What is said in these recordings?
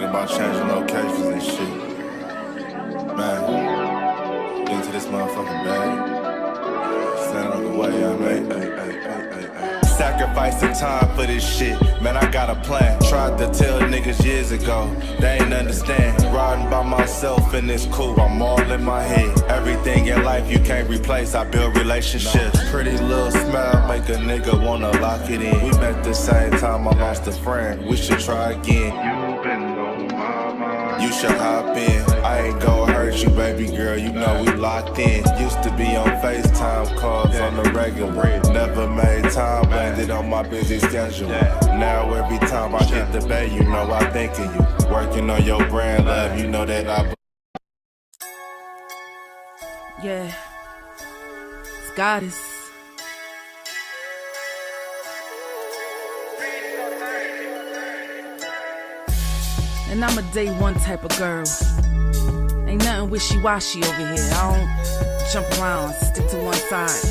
about changing locations and shit. Man, get into this motherfucking bag. Stand on the way, I made. Sacrificing time for this shit. Man, I got a plan. Tried to tell niggas years ago. They ain't understand. Riding by myself and it's cool. I'm all in my head. Everything in life you can't replace. I build relationships. Pretty little smile make a nigga wanna lock it in. We met the same time I lost a friend. We should try again. You been on my mind. You should hop in. I ain't gonna hurt you, baby girl. You know we locked in. Used to be on FaceTime calls on the regular. Never made time, landed on my busy schedule. Now every time I get the bay, you know I think of you. Working on your brand, love, you know that I. Yeah, it's goddess. And I'm a day one type of girl. Ain't nothing wishy-washy over here. I don't jump around, stick to one side.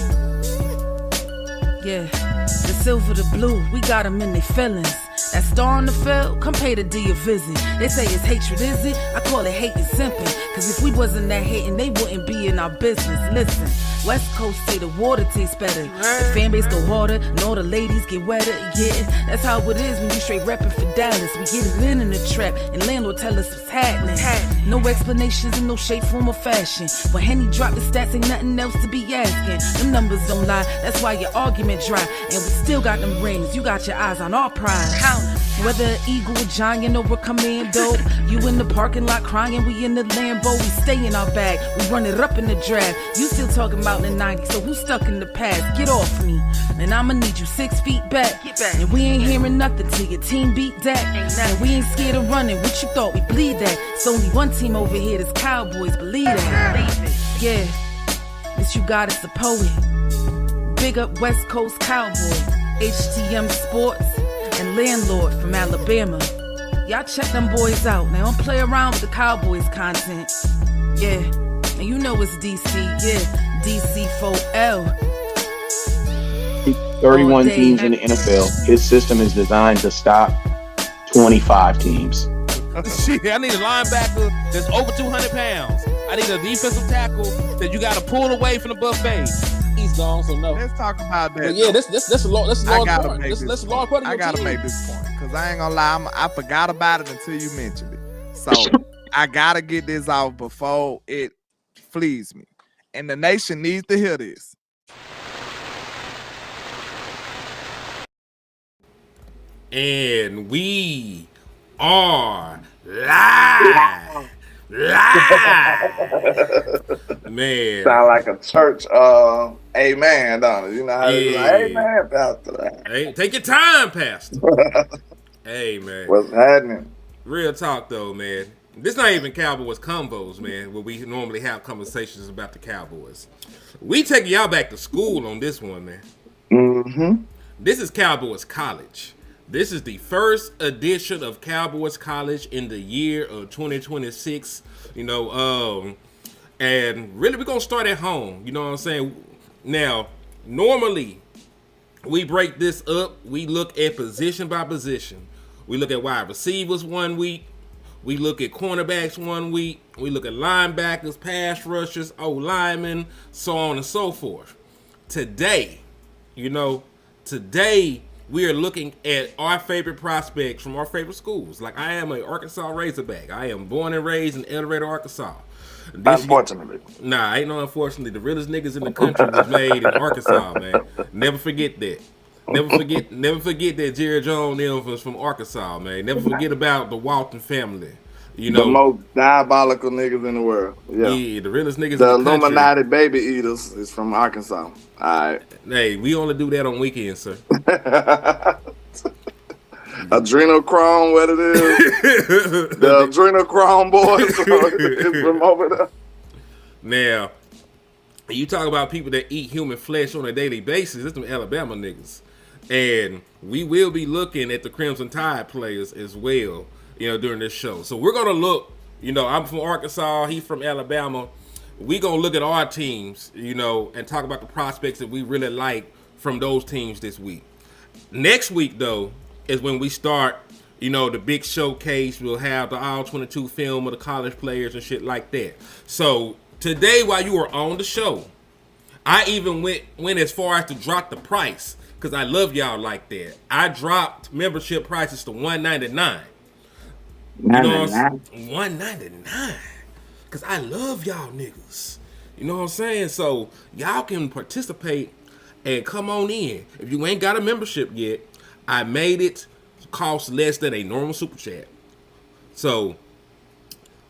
Yeah, the silver, the blue, we got them in their feelings. That star on the field, come pay the D a visit. They say it's hatred, is it? I call it hate and simping. Cause if we wasn't that hating, they wouldn't be in our business. Listen, West Coast say the water tastes better. The fan base go harder, and all the ladies get wetter. Yeah, that's how it is when you straight reppin' for Dallas. We get it in the trap, and landlord tell us what's happening. No explanations in no shape, form, or fashion. When Henny drop the stats, ain't nothing else to be asking. Them numbers don't lie, that's why your argument dry. And we still got them rings, you got your eyes on our prize. Whether an eagle, a giant, or a commando, you in the parking lot crying, we in the Lambo. We stay in our bag, we run it up in the draft. You still talking about the 90s, so who's stuck in the past? Get off me, and I'ma need you 6 feet back. And we ain't hearing nothing till your team beat that. And we ain't scared of running, what you thought we bleed that? It's only one team over here, this Cowboys, believe that. Yeah, this you got is the poet. Big up West Coast Cowboy, HTM Sports, and Landlord from Alabama. Y'all check them boys out. Now don't play around with the Cowboys content. Yeah, and you know it's DC. Yeah, DC4L. 31 teams in the NFL. His system is designed to stop 25 teams. Shit, I need a linebacker that's over 200 pounds. I need a defensive tackle that you got to pull away from the buffet. He's gone, so no. Let's talk about that. But yeah, that's a large part. That's a large part of your I gotta team. make this point because I ain't gonna lie, I forgot about it until you mentioned it. So I gotta get this out before it flees me, and the nation needs to hear this. And we are live. Man, sound like a church amen, don't it? You know how they like, amen, pastor. Hey, take your time, pastor. Hey, man. What's happening? Real talk, though, man. This not even Cowboys combos, man, where we normally have conversations about the Cowboys. We take y'all back to school on this one, man. Mm-hmm. This is Cowboys College. This is the first edition of Cowboys College in the year of 2026, and really we're going to start at home, you know what I'm saying? Now, normally we break this up. We look at position by position. We look at wide receivers one week. We look at cornerbacks one week. We look at linebackers, pass rushers, O-linemen, so on and so forth. Today, we are looking at our favorite prospects from our favorite schools. Like, I am an Arkansas Razorback. I am born and raised in El Dorado, Arkansas. Unfortunately. Nah, ain't no unfortunately. The realest niggas in the country was made in Arkansas, man. Never forget that. Never forget that Jerry Jones was from Arkansas, man. Never forget about the Walton family. The most diabolical niggas in the world. Yeah, the realest niggas in the the country. Illuminati baby eaters is from Arkansas. All right. Hey, we only do that on weekends, sir. Adrenochrome, what it is? The Adrenochrome boys is from over there. Now, you talk about people that eat human flesh on a daily basis. It's them Alabama niggas. And we will be looking at the Crimson Tide players as well, during this show. So we're going to look, I'm from Arkansas, he's from Alabama. We're going to look at our teams, and talk about the prospects that we really like from those teams this week. Next week, though, is when we start You know, the big showcase. We'll have the all-22 film of the college players and shit like that. So today, while you were on the show, I even went as far as to drop the price because I love y'all like that. I dropped membership prices to $199. You know what I'm saying? $199. Because I love y'all niggas. You know what I'm saying? So y'all can participate and come on in. If you ain't got a membership yet, I made it cost less than a normal super chat. So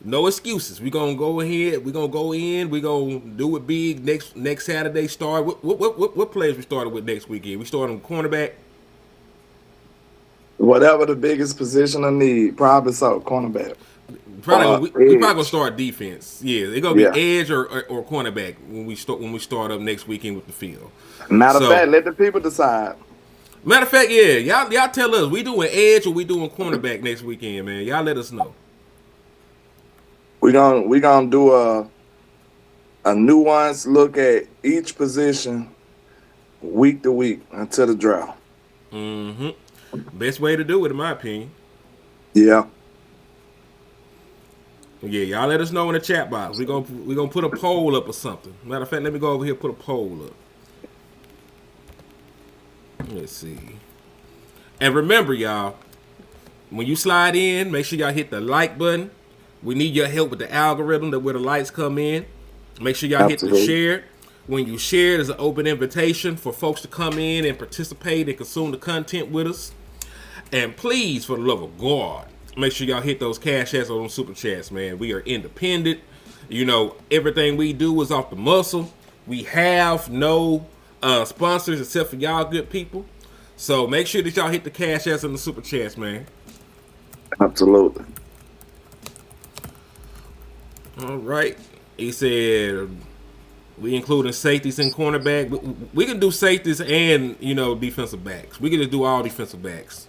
no excuses. We're gonna go ahead. We're gonna go in. We're gonna do it big next Saturday. Start what players we started with next weekend? We started on cornerback. Whatever the biggest position of need, probably so, cornerback. We probably gonna start defense. Yeah, it's gonna be edge or cornerback when we start up next weekend with the field. Matter of fact, let the people decide. Matter of fact, yeah, y'all tell us we doing edge or we doing cornerback next weekend, man. Y'all let us know. We gonna do a nuanced look at each position week to week until the draft. Mm-hmm. Best way to do it, in my opinion. Yeah. Yeah, y'all let us know in the chat box. We gonna put a poll up or something. Matter of fact, let me go over here and put a poll up. Let's see. And remember, y'all, when you slide in, make sure y'all hit the like button. We need your help with the algorithm where the lights come in. Make sure y'all hit the share. When you share, there's an open invitation for folks to come in and participate and consume the content with us. And please, for the love of God, make sure y'all hit those cash apps or those super chats, man. We are independent. You know, everything we do is off the muscle. We have no sponsors except for y'all good people. So make sure that y'all hit the cash apps and the super chats, man. Absolutely. All right. He said we including safeties and cornerback. We can do safeties and, you know, defensive backs. We can just do all defensive backs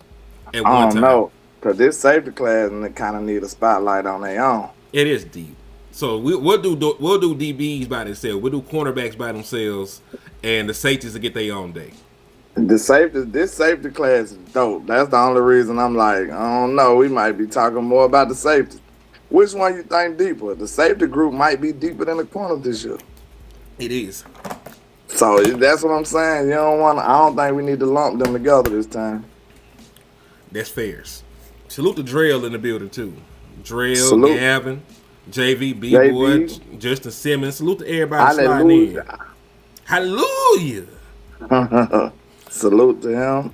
at one time. I don't know, because this safety class and they kind of need a spotlight on their own. It is deep. So we'll do DBs by themselves. We'll do cornerbacks by themselves, and the safeties will get their own day. This safety class is dope. That's the only reason I'm like, I don't know. We might be talking more about the safety. Which one you think deeper? The safety group might be deeper than the corner this year. It is. So that's what I'm saying. I don't think we need to lump them together this time. That's fair. Salute to Drell in the building too. Drell, Gavin, JV, B-Boy, Justin Simmons. Salute to everybody sliding in. Hallelujah. Salute to him.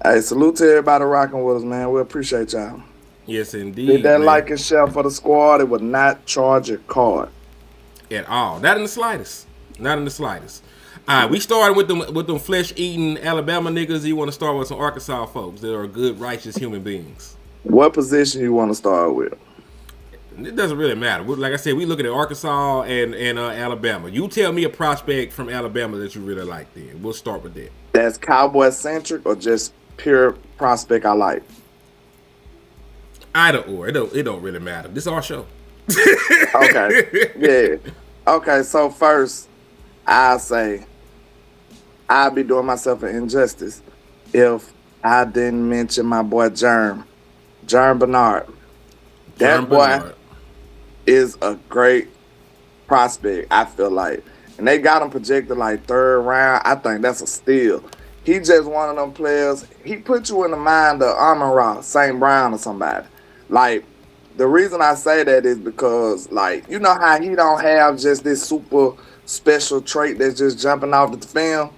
Hey, salute to everybody rocking with us, man. We appreciate y'all. Yes, indeed. Hit that like and share for the squad. It would not charge your card at all. Not in the slightest. Not in the slightest. All right, we started with them flesh-eating Alabama niggas. You want to start with some Arkansas folks that are good, righteous human beings. What position you want to start with? It doesn't really matter. Like I said, we looking at Arkansas and Alabama. You tell me a prospect from Alabama that you really like then. We'll start with that. That's Cowboy-centric or just pure prospect I like? Either or. It don't really matter. This is our show. Okay. Yeah. Okay, so first, I'll say I'd be doing myself an injustice if I didn't mention my boy Germ Bernard. That boy is a great prospect, I feel like. And they got him projected like third round. I think that's a steal. He just one of them players. He put you in the mind of Amon-Ra, St. Brown or somebody. Like, the reason I say that is because, like, you know how he don't have just this super special trait that's just jumping off the film,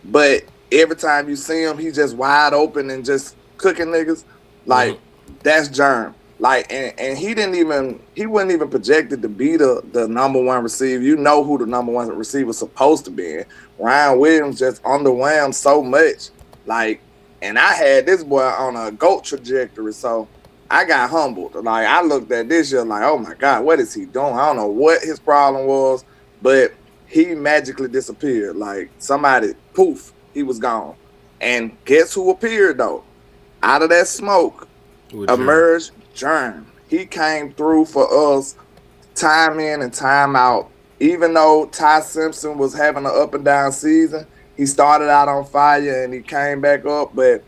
but every time you see him, he just wide open and just cooking niggas. Like, that's Germ. Like, and he wasn't even projected to be the number one receiver. You know who the number one receiver is supposed to be. Ryan Williams just underwhelmed so much. Like, and I had this boy on a GOAT trajectory, so I got humbled. Like, I looked at this year like, oh my God, what is he doing? I don't know what his problem was, but he magically disappeared. Like, somebody, poof, he was gone. And guess who appeared, though? Out of that smoke, emerged Germ. He came through for us time in and time out. Even though Ty Simpson was having an up and down season, he started out on fire and he came back up. But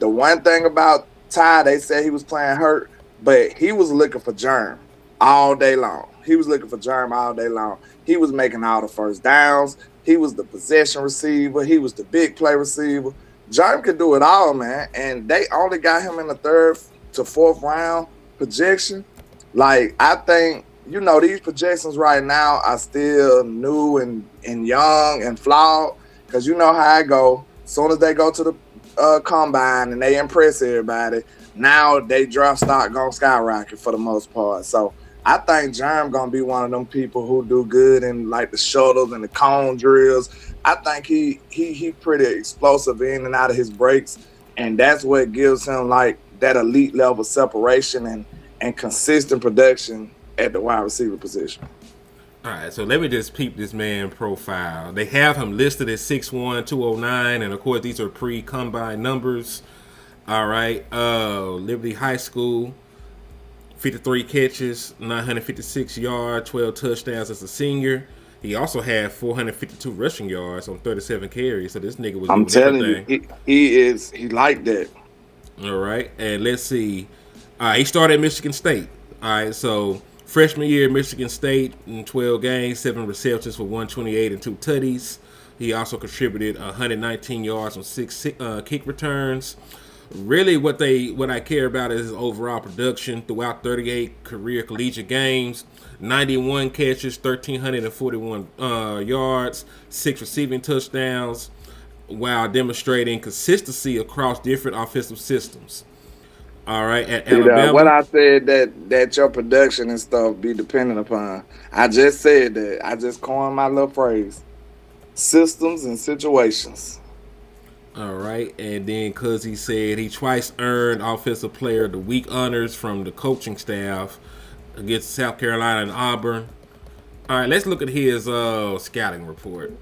the one thing about Ty, they said he was playing hurt, but he was looking for Germ all day long. He was looking for Germ all day long. He was making all the first downs. He was the possession receiver. He was the big play receiver. Germ could do it all, man. And they only got him in the 3rd to 4th round projection. Like, I think, these projections right now are still new and young and flawed, because you know how I go. As soon as they go to the combine and they impress everybody, now they draft stock gonna skyrocket for the most part. So I think Germ gonna be one of them people who do good in like the shuttles and the cone drills. I think he pretty explosive in and out of his breaks, and that's what gives him like that elite level separation and consistent production at the wide receiver position. All right, so let me just peep this man profile. They have him listed at 6'1", 209, and of course these are pre-combine numbers. All right, Liberty High School, 53 catches, 956 yards, 12 touchdowns as a senior. He also had 452 rushing yards on 37 carries. So this nigga was. I'm telling you, he like that. All right, and let's see. He started at Michigan State. All right, so freshman year, Michigan State in 12 games, 7 receptions for 128 and 2 tutties. He also contributed 119 yards on 6 kick returns. Really, what I care about is his overall production throughout 38 career collegiate games, 91 catches, 1,341 yards, 6 receiving touchdowns, while demonstrating consistency across different offensive systems. All right, at Alabama. What I said that your production and stuff be dependent upon. I just said that. I just coined my little phrase: systems and situations. All right, and then because he said he twice earned Offensive Player of the Week honors from the coaching staff against South Carolina and Auburn. All right, let's look at his scouting report,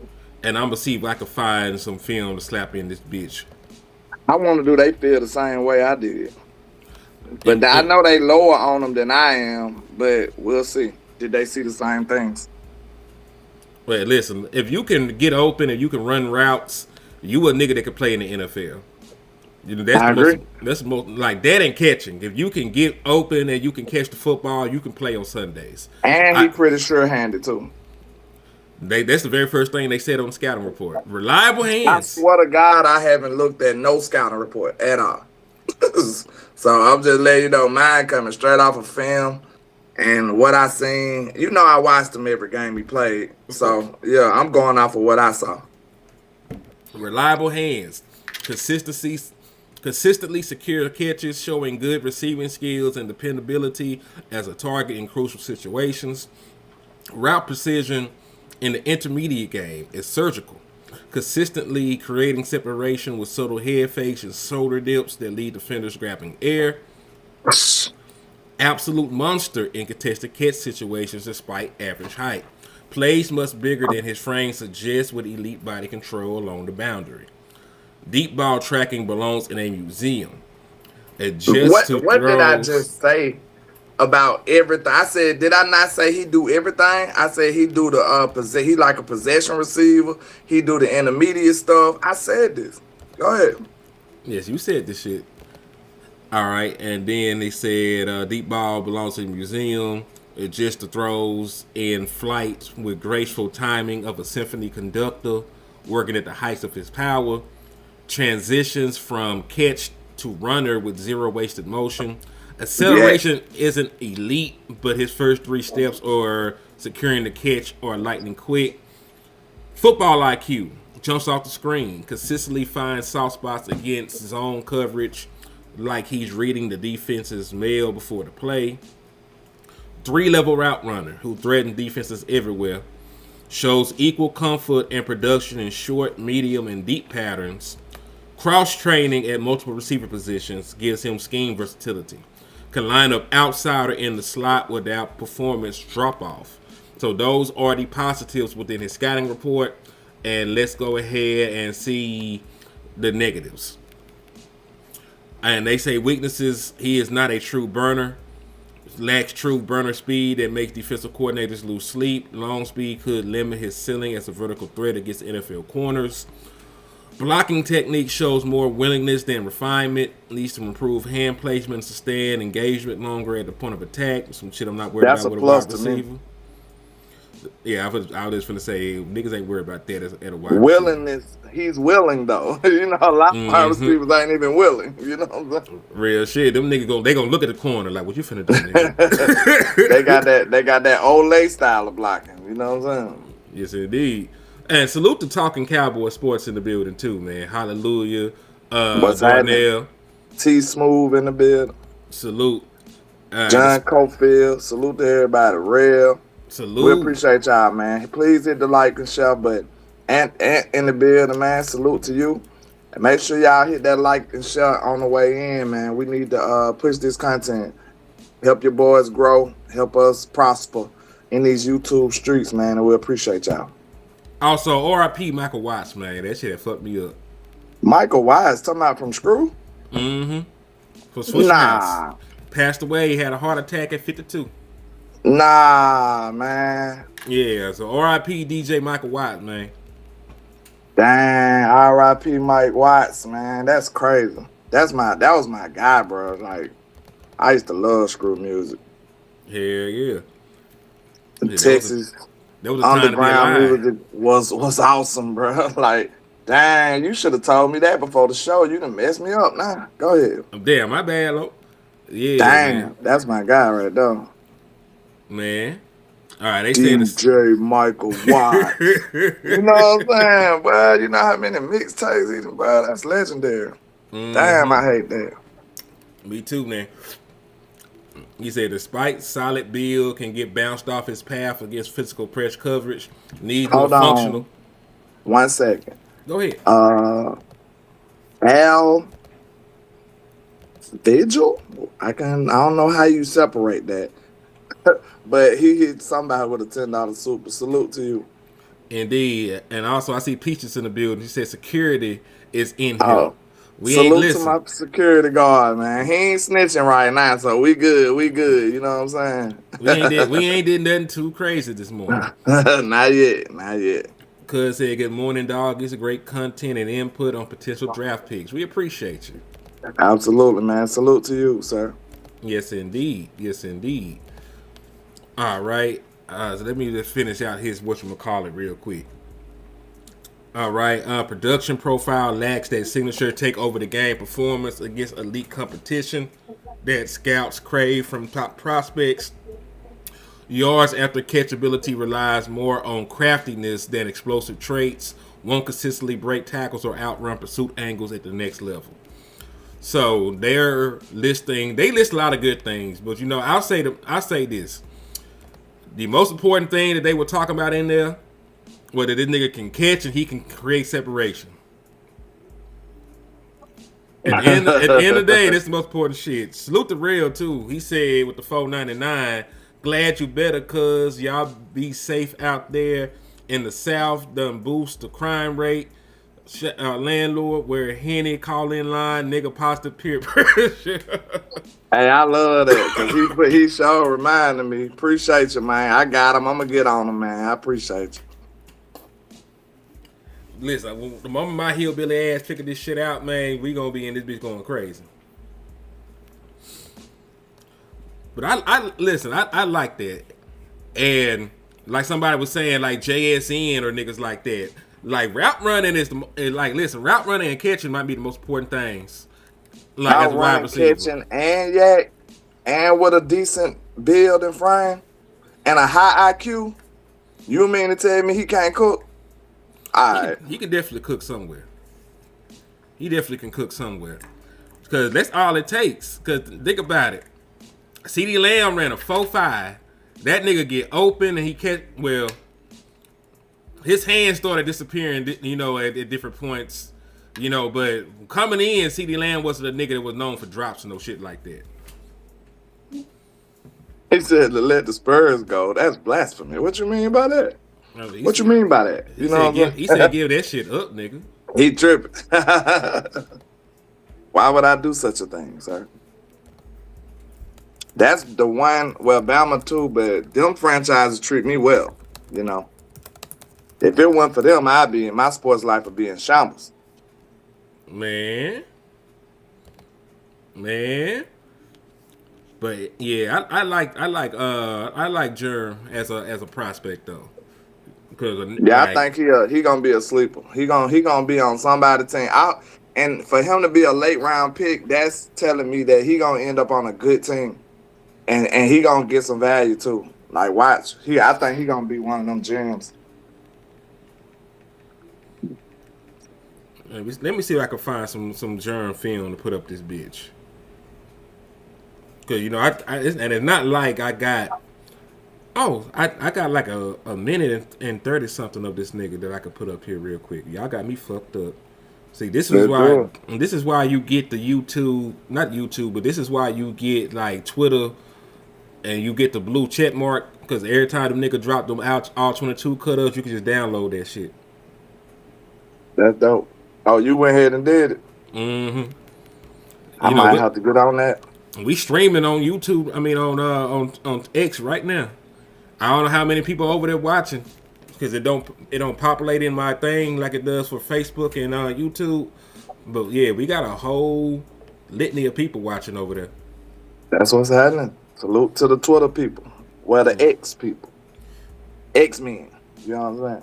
and I'm gonna see if I can find some film to slap in this bitch. I want to do they feel the same way I did, but I know they lower on them than I am. But we'll see. Did they see the same things? But listen, if you can get open and you can run routes, you a nigga that can play in the NFL. I agree. That's most like that and catching. If you can get open and you can catch the football, you can play on Sundays. And he pretty sure-handed too. That's the very first thing they said on the scouting report. Reliable hands. I swear to God, I haven't looked at no scouting report at all. So I'm just letting you know, mine coming straight off of film. And what I seen, I watched him every game he played. So, yeah, I'm going off of what I saw. Reliable hands. Consistently secure catches, showing good receiving skills and dependability as a target in crucial situations. Route precision in the intermediate game is surgical. Consistently creating separation with subtle head fakes and shoulder dips that lead defenders grabbing air. Absolute monster in contested catch situations despite average height. Plays much bigger than his frame suggests with elite body control along the boundary. Deep ball tracking belongs in a museum. What did I just say about everything? I said, did I not say he do everything? I said he do the he like a possession receiver. He do the intermediate stuff. I said this. Go ahead. Yes, you said this shit. All right, and then they said deep ball belongs to the museum. It just the throws in flight with graceful timing of a symphony conductor working at the heights of his power. Transitions from catch to runner with zero wasted motion. Acceleration isn't elite, but his first 3 steps are securing the catch or lightning quick. Football IQ. Jumps off the screen. Consistently finds soft spots against zone coverage like he's reading the defense's mail before the play. 3-level route runner who threatens defenses everywhere. Shows equal comfort and production in short, medium, and deep patterns. Cross-training at multiple receiver positions gives him scheme versatility. Can line up outside or in the slot without performance drop-off. So those are the positives within his scouting report. And let's go ahead and see the negatives. And they say weaknesses, he is not a true burner. Lacks true burner speed that makes defensive coordinators lose sleep. Long speed could limit his ceiling as a vertical threat against NFL corners. Blocking technique shows more willingness than refinement. Leads to improved hand placement, sustained engagement longer at the point of attack. Some shit I'm not worried That's about a with a plus wide to me. receiver. Yeah, I was just finna say niggas ain't worried about that at a wide receiver. Willingness, he's willing though. You know, a lot of wide Mm-hmm. receivers ain't even willing. You know what I'm saying? Real shit. Them niggas they gonna look at the corner like, what you finna do, nigga? They got that Olay style of blocking. You know what I'm saying? Yes, indeed. And salute to Talking Cowboy Sports in the building too, man. Hallelujah. What's Darnell. T Smooth in the building. Salute. John Cofield. Salute to everybody. Real. Salute. We appreciate y'all, man. Please hit the like and share, but and in the building, man. Salute to you. And make sure y'all hit that like and share on the way in, man. We need to push this content. Help your boys grow. Help us prosper in these YouTube streets, man. And we appreciate y'all. Also, RIP Michael Watts, man. That shit that fucked me up. Michael Wise, talking about from Screw? Mm-hmm. For Switch House. Passed away. He had a heart attack at 52. Nah, man. Yeah, so RIP DJ Michael Watts, man. Dang, R.I.P. Mike Watts, man. That's crazy. That was my guy, bro. Like, I used to love Screw music. Hell yeah. Texas That was a time to be underground alive. music was awesome, bro. Like, dang, you should have told me that before the show. You done messed me up. Nah, go ahead. Damn, my bad, Lo. Yeah, Dang, man. that's my guy right there. Man. All right, they said DJ Michael Watts. You know what I'm saying, bro? You know how many mixtapes he, bro? That's legendary. Damn, I hate that. Me too, man. He said, despite solid build, can get bounced off his path against physical press coverage. Need more Hold on. functional. 1 second. Go ahead. Al Vigil? I don't know how you separate that. But he hit somebody with a $10 super. Salute to you. Indeed. And also, I see Peaches in the building. He said security is in here. Oh, We ain't salute to listening. my security guard, man. He ain't snitching right now, so we good. You know what I'm saying? We ain't did nothing too crazy this morning. Not yet. Cuz said, good morning, dog. It's a great content and input on potential draft picks. We appreciate you. Absolutely, man. Salute to you, sir. Yes, indeed. Yes, indeed. All right. So let me just finish out his whatchamacallit real quick. All right. Production profile lacks that signature take over the game performance against elite competition that scouts crave from top prospects. Yards after catchability relies more on craftiness than explosive traits. Won't consistently break tackles or outrun pursuit angles at the next level. So they list a lot of good things, but you know, I'll say this. The most important thing that they were talking about in there was that this nigga can catch and he can create separation. At the end of the day, that's the most important shit. Salute to Real too. He said with the $4.99, glad you better cuz y'all be safe out there in the South. Done boost the crime rate. Landlord where Henny call in line, nigga positive peer pressure. Hey, I love that because he sure reminded me. Appreciate you, man. I got him. I'm gonna get on him, man. I appreciate you. Listen, the moment my hillbilly ass figure this shit out, man, we gonna be in this bitch going crazy. But I like that. And like somebody was saying, like JSN or niggas like that. Like route running route running and catching might be the most important things. Like as a wide receiver. Catching and with a decent build and frame and a high IQ. You mean to tell me he can't cook? All right. He can definitely cook somewhere. He definitely can cook somewhere. Because that's all it takes. Because think about it. CeeDee Lamb ran a 4.5. That nigga get open and he catch, well, his hands started disappearing, you know, at different points, you know, but coming in, CeeDee Lamb wasn't a nigga that was known for drops and no shit like that. He said to let the Spurs go. That's blasphemy. What you mean by that? What you mean by that? You know what I'm saying? He said give that shit up, nigga. He tripping. Why would I do such a thing, sir? That's the one, well, Bama too, but them franchises treat me well, you know. If it weren't for them, my sports life would be in shambles. Man. But yeah, I like Germ as a prospect though. Because Yeah, I think he gonna be a sleeper. He gonna be on somebody's team. And for him to be a late round pick, that's telling me that he gonna end up on a good team, and he gonna get some value too. Like watch, I think he gonna be one of them gems. let me see if I can find some Germ film to put up this bitch. Cause and it's not like I got. Oh, I got like a minute and 30 something of this nigga that I could put up here real quick. Y'all got me fucked up. See, this is why you get the YouTube, not YouTube, but this is why you get like Twitter, and you get the blue check mark, because every time them nigga drop them out all 22 cut-ups, you can just download that shit. That's dope. Oh, you went ahead and did it. Mm-hmm. I might have to get on that. We streaming on YouTube. I mean on X right now. I don't know how many people over there watching, because it don't populate in my thing like it does for Facebook and YouTube. But yeah, we got a whole litany of people watching over there. That's what's happening. Salute to the Twitter people. Well, the X people. X-Men. You know what I'm saying?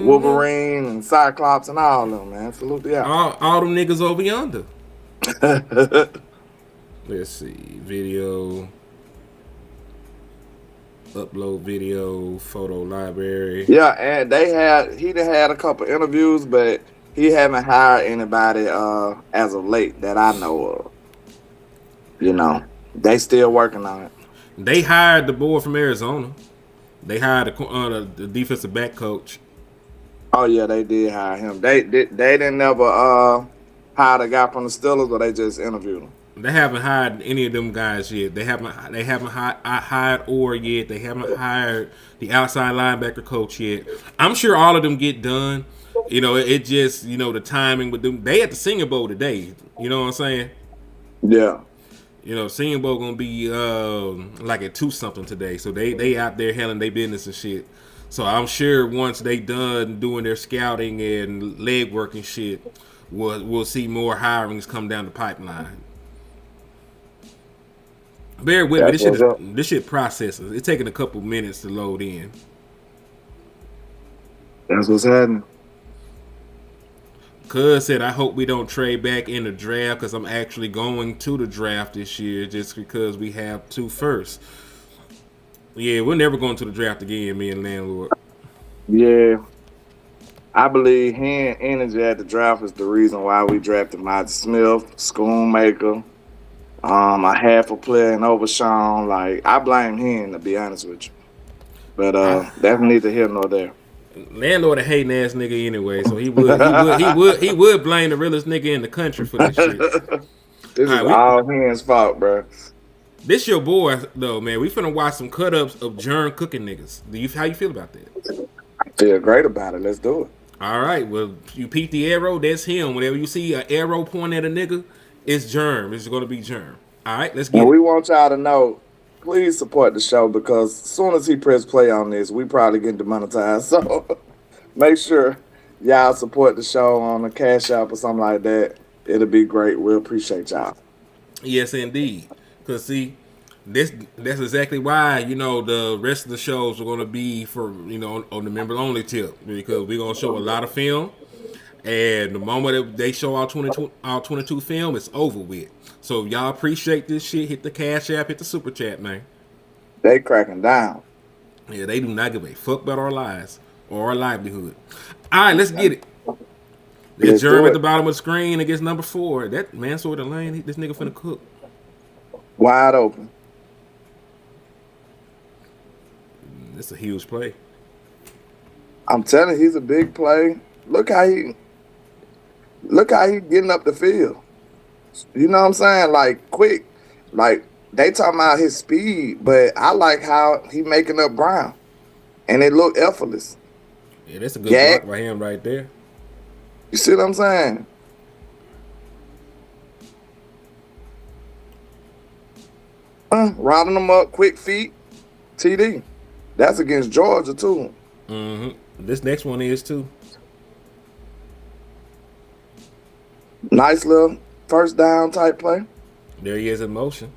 Wolverine and Cyclops and all of them, man. Salute to y'all. All them niggas over yonder. Let's see. Video. Upload video. Photo library. Yeah, and he had a couple interviews, but he haven't hired anybody as of late that I know of. They still working on it. They hired the boy from Arizona. They hired the defensive back coach. Oh yeah, they did hire him. They didn't never hire the guy from the Steelers, but they just interviewed him. They haven't hired any of them guys yet. They haven't hired Orr yet. They haven't hired the outside linebacker coach yet. I'm sure all of them get done. It just the timing with them. They at the Senior Bowl today. You know what I'm saying? Yeah. Senior Bowl gonna be like at 2 something today. So they out there handling their business and shit. So I'm sure once they done doing their scouting and leg work and shit, we'll see more hirings come down the pipeline. Bear with me. This shit processes. It's taking a couple minutes to load in. That's what's happening. Cuz said, I hope we don't trade back in the draft, because I'm actually going to the draft this year just because we have 2 firsts. Yeah, we're never going to the draft again, me and Landlord. Yeah. I believe hand energy at the draft is the reason why we drafted Mike Smith, Schoonmaker, a half a player in Overshawn. Like, I blame him, to be honest with you. But that's neither here nor there. Landlord a hating ass nigga anyway, so he would blame the realest nigga in the country for this shit. This is all his fault, bro. This your boy though, man. We finna watch some cut ups of Germ cooking niggas. How you feel about that? I feel great about it. Let's do it. All right. Well, you peep the arrow. That's him. Whenever you see an arrow pointing at a nigga, it's Germ. It's gonna be Germ. All right. Let's get it. We want y'all to know. Please support the show, because as soon as he press play on this, we probably get demonetized. So make sure y'all support the show on a Cash App or something like that. It'll be great. We'll appreciate y'all. Yes, indeed. Because, see, that's exactly why, the rest of the shows are going to be for, on the member-only tip. Because we're going to show a lot of film. And the moment that they show our 22 film, it's over with. So if y'all appreciate this shit, hit the Cash App, hit the Super Chat, man. They cracking down. Yeah, they do not give a fuck about our lives or our livelihood. All right, let's get it. There's Germ at the bottom of the screen against number 4. That man saw the lane. This nigga finna cook. Wide open. It's a huge play. I'm telling you, he's a big play. Look how he getting up the field. You know what I'm saying? Like, quick. Like, they talking about his speed, but I like how he making up ground. And it look effortless. Yeah, that's a good block by him right there. You see what I'm saying? Rounding them up, quick feet, TD. That's against Georgia, too. Mm-hmm. This next one is, too. Nice little first down type play. There he is in motion.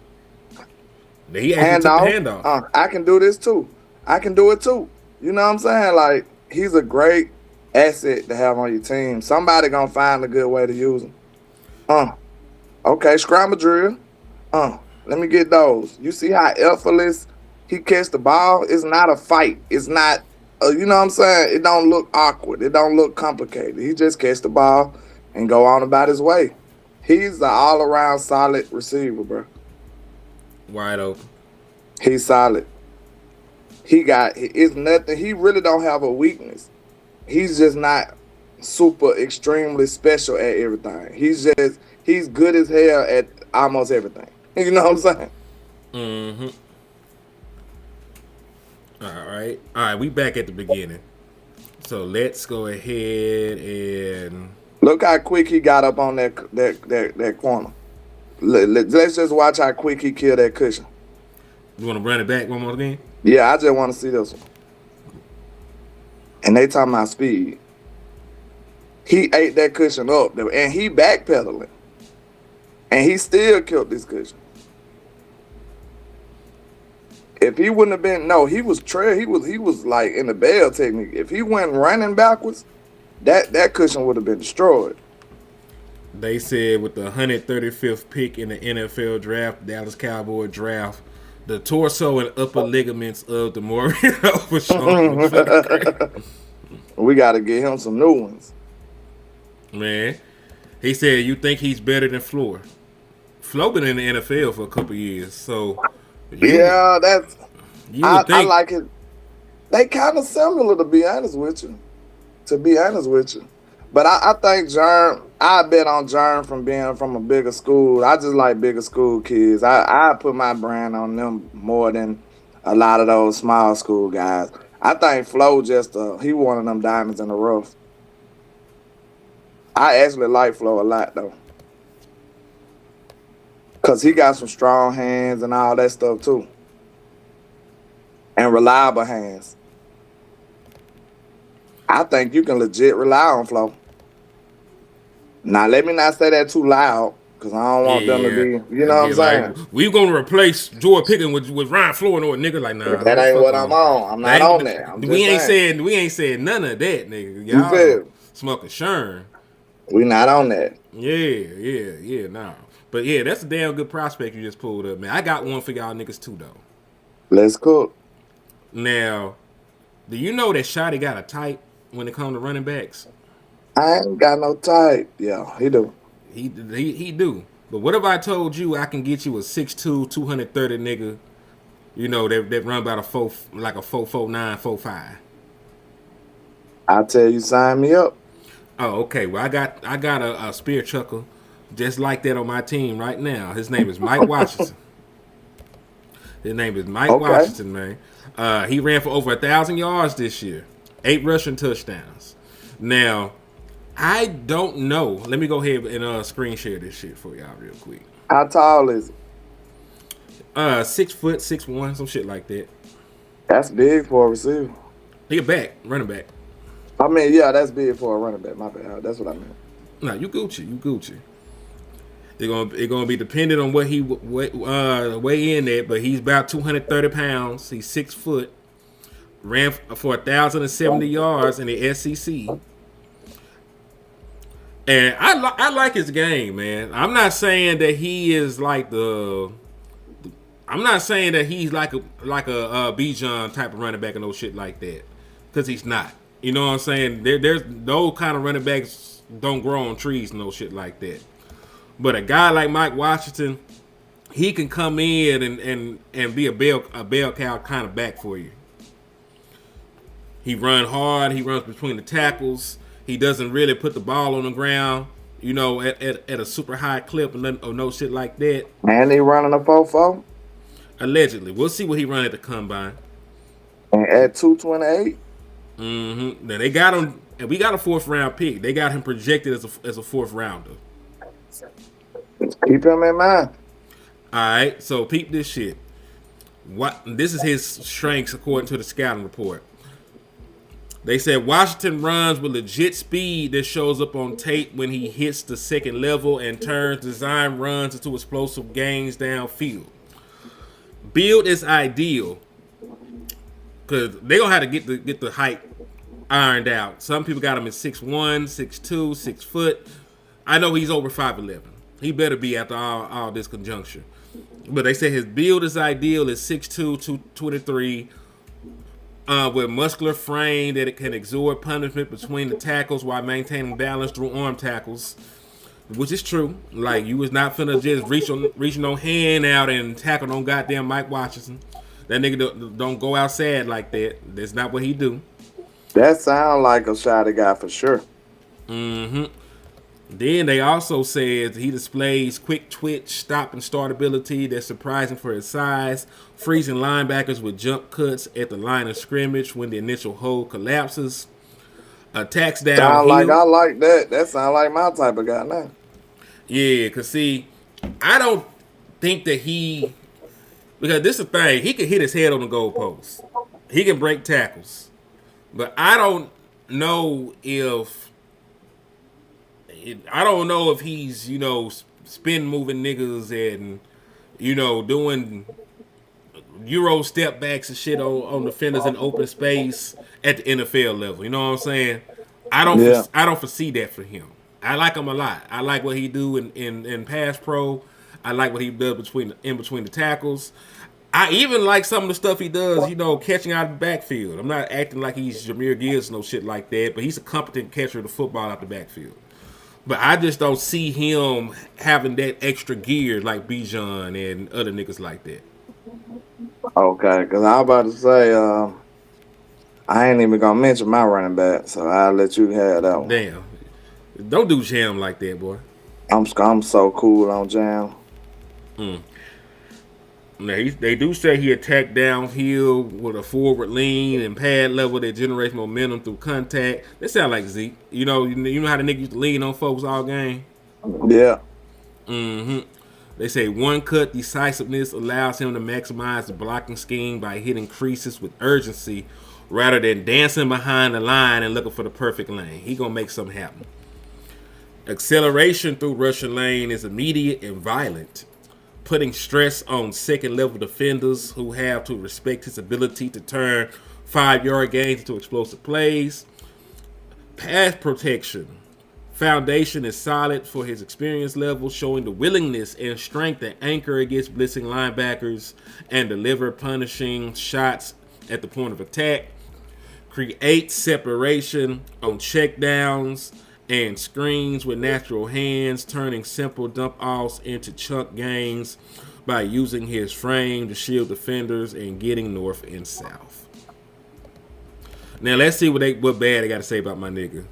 Then he actually took the handoff. I can do this too. I can do it too. You know what I'm saying? Like, he's a great asset to have on your team. Somebody gonna find a good way to use him. Okay, scramble drill. Let me get those. You see how effortless he catch the ball? It's not a fight. It's not, you know what I'm saying? It don't look awkward. It don't look complicated. He just catch the ball and go on about his way. He's an all-around solid receiver, bro. Wide open. He's solid. It's nothing. He really don't have a weakness. He's just not super extremely special at everything. He's good as hell at almost everything. You know what I'm saying? Mm-hmm. All right. We back at the beginning. So let's go ahead and look how quick he got up on that corner. Let's just watch how quick he killed that cushion. You want to run it back one more again? Yeah, I just want to see this one. And they talking about speed. He ate that cushion up, and he backpedaling, and he still killed this cushion. If he wouldn't have been, he was he was like in the bell technique. If he went running backwards, that cushion would have been destroyed. They said with the 135th pick in the NFL draft, Dallas Cowboy draft, the torso and upper ligaments of the Mauricio was showing. We got to get him some new ones. Man, he said, you think he's better than Floor? Flo been in the NFL for a couple years, so yeah, I like it. They kind of similar, to be honest with you. But I think Jern, I bet on Jern from being from a bigger school. I just like bigger school kids. I put my brand on them more than a lot of those small school guys. I think Flo he one of them diamonds in the rough. I actually like Flo a lot, though. Because he got some strong hands and all that stuff, too. And reliable hands. I think you can legit rely on Flo. Now, let me not say that too loud, because I don't want them to be, you know what I'm saying? Like, we going to replace Jordan Pickens with Ryan Floyd or a nigga like, nah. That ain't what I'm on. I'm not on that. We ain't saying none of that, nigga. Y'all smoking Sherm. We not on that. Yeah, nah. But yeah, that's a damn good prospect you just pulled up, man. I got one for y'all niggas too, though. Let's cook. Now, do you know that Shotty got a type when it comes to running backs? I ain't got no type. Yeah, he do. He do. But what if I told you I can get you a 6'2", 230 nigga, you know, that run about a 4'9", 4'5"? I tell you, sign me up. Oh, okay. Well, I got a spear chucker just like that on my team right now. His name is Mike Washington. Washington, man. He ran for over 1,000 yards this year, 8 rushing touchdowns. Now, I don't know. Let me go ahead and screen share this shit for y'all real quick. How tall is he? 6 foot, 6'1", some shit like that. That's big for a receiver. He a running back. I mean, yeah, that's big for a running back. My bad. That's what I meant. Nah, you Gucci. It's gonna be dependent on what he weigh in at, but he's about 230 pounds. He's 6 foot. Ran for 1,070 yards in the SEC. And I like his game, man. I'm not saying that he is like I'm not saying that he's like a Bijan type of running back and no shit like that, because he's not. You know what I'm saying? There's those kind of running backs don't grow on trees and no shit like that. But a guy like Mike Washington, he can come in and be a bell cow kind of back for you. He run hard. He runs between the tackles. He doesn't really put the ball on the ground, you know, at a super high clip or no shit like that. And he running a 4.4? Allegedly. We'll see what he run at the combine. And at 228? Mm-hmm. Now they got him, and we got a 4th round pick. They got him projected as a 4th rounder. Keep him in mind. All right, so peep this shit. This is his strengths according to the scouting report. They said Washington runs with legit speed that shows up on tape when he hits the second level and turns design runs into explosive gains downfield. Build is ideal because they gonna have to get the height ironed out. Some people got him at 6'1", 6'2", 6 foot. I know he's over 5'11". He better be after all this conjuncture. But they say his build is ideal is 6'2", 223, with muscular frame that it can absorb punishment between the tackles while maintaining balance through arm tackles, which is true. Like, you was not finna just reaching no hand out and tackle on goddamn Mike Washington. That nigga don't go outside like that. That's not what he do. That sound like a shot guy for sure. Mm-hmm. Then they also said he displays quick twitch, stop and start ability that's surprising for his size, freezing linebackers with jump cuts at the line of scrimmage when the initial hold collapses. Attacks downhill. I like that. That sound like my type of guy now. Yeah, because see, I don't think that because this is the thing, he can hit his head on the goalpost. He can break tackles. But I don't know if he's, spin moving niggas and, doing Euro step backs and shit on defenders in open space at the NFL level. You know what I'm saying? I don't foresee that for him. I like him a lot. I like what he do in pass pro. I like what he does in between the tackles. I even like some of the stuff he does, catching out of the backfield. I'm not acting like he's Jameer Gibbs, no shit like that, but he's a competent catcher of the football out the backfield. But I just don't see him having that extra gear like Bijan and other niggas like that. Okay, because I was about to say, I ain't even going to mention my running back, so I'll let you have that one. Damn. Don't do Jam like that, boy. I'm so cool on Jam. Now, they do say he attacked downhill with a forward lean and pad level that generates momentum through contact. That sound like Zeke. You know how the nigga used to lean on folks all game? Yeah. Mm-hmm. They say one cut decisiveness allows him to maximize the blocking scheme by hitting creases with urgency rather than dancing behind the line and looking for the perfect lane. He gonna make something happen. Acceleration through rushing lane is immediate and violent, putting stress on second-level defenders who have to respect his ability to turn 5-yard gains into explosive plays. Pass protection. Foundation is solid for his experience level, showing the willingness and strength to anchor against blitzing linebackers and deliver punishing shots at the point of attack. Create separation on checkdowns and screens with natural hands, turning simple dump-offs into chunk gains by using his frame to shield defenders and getting north and south. Now let's see what bad they got to say about my nigga.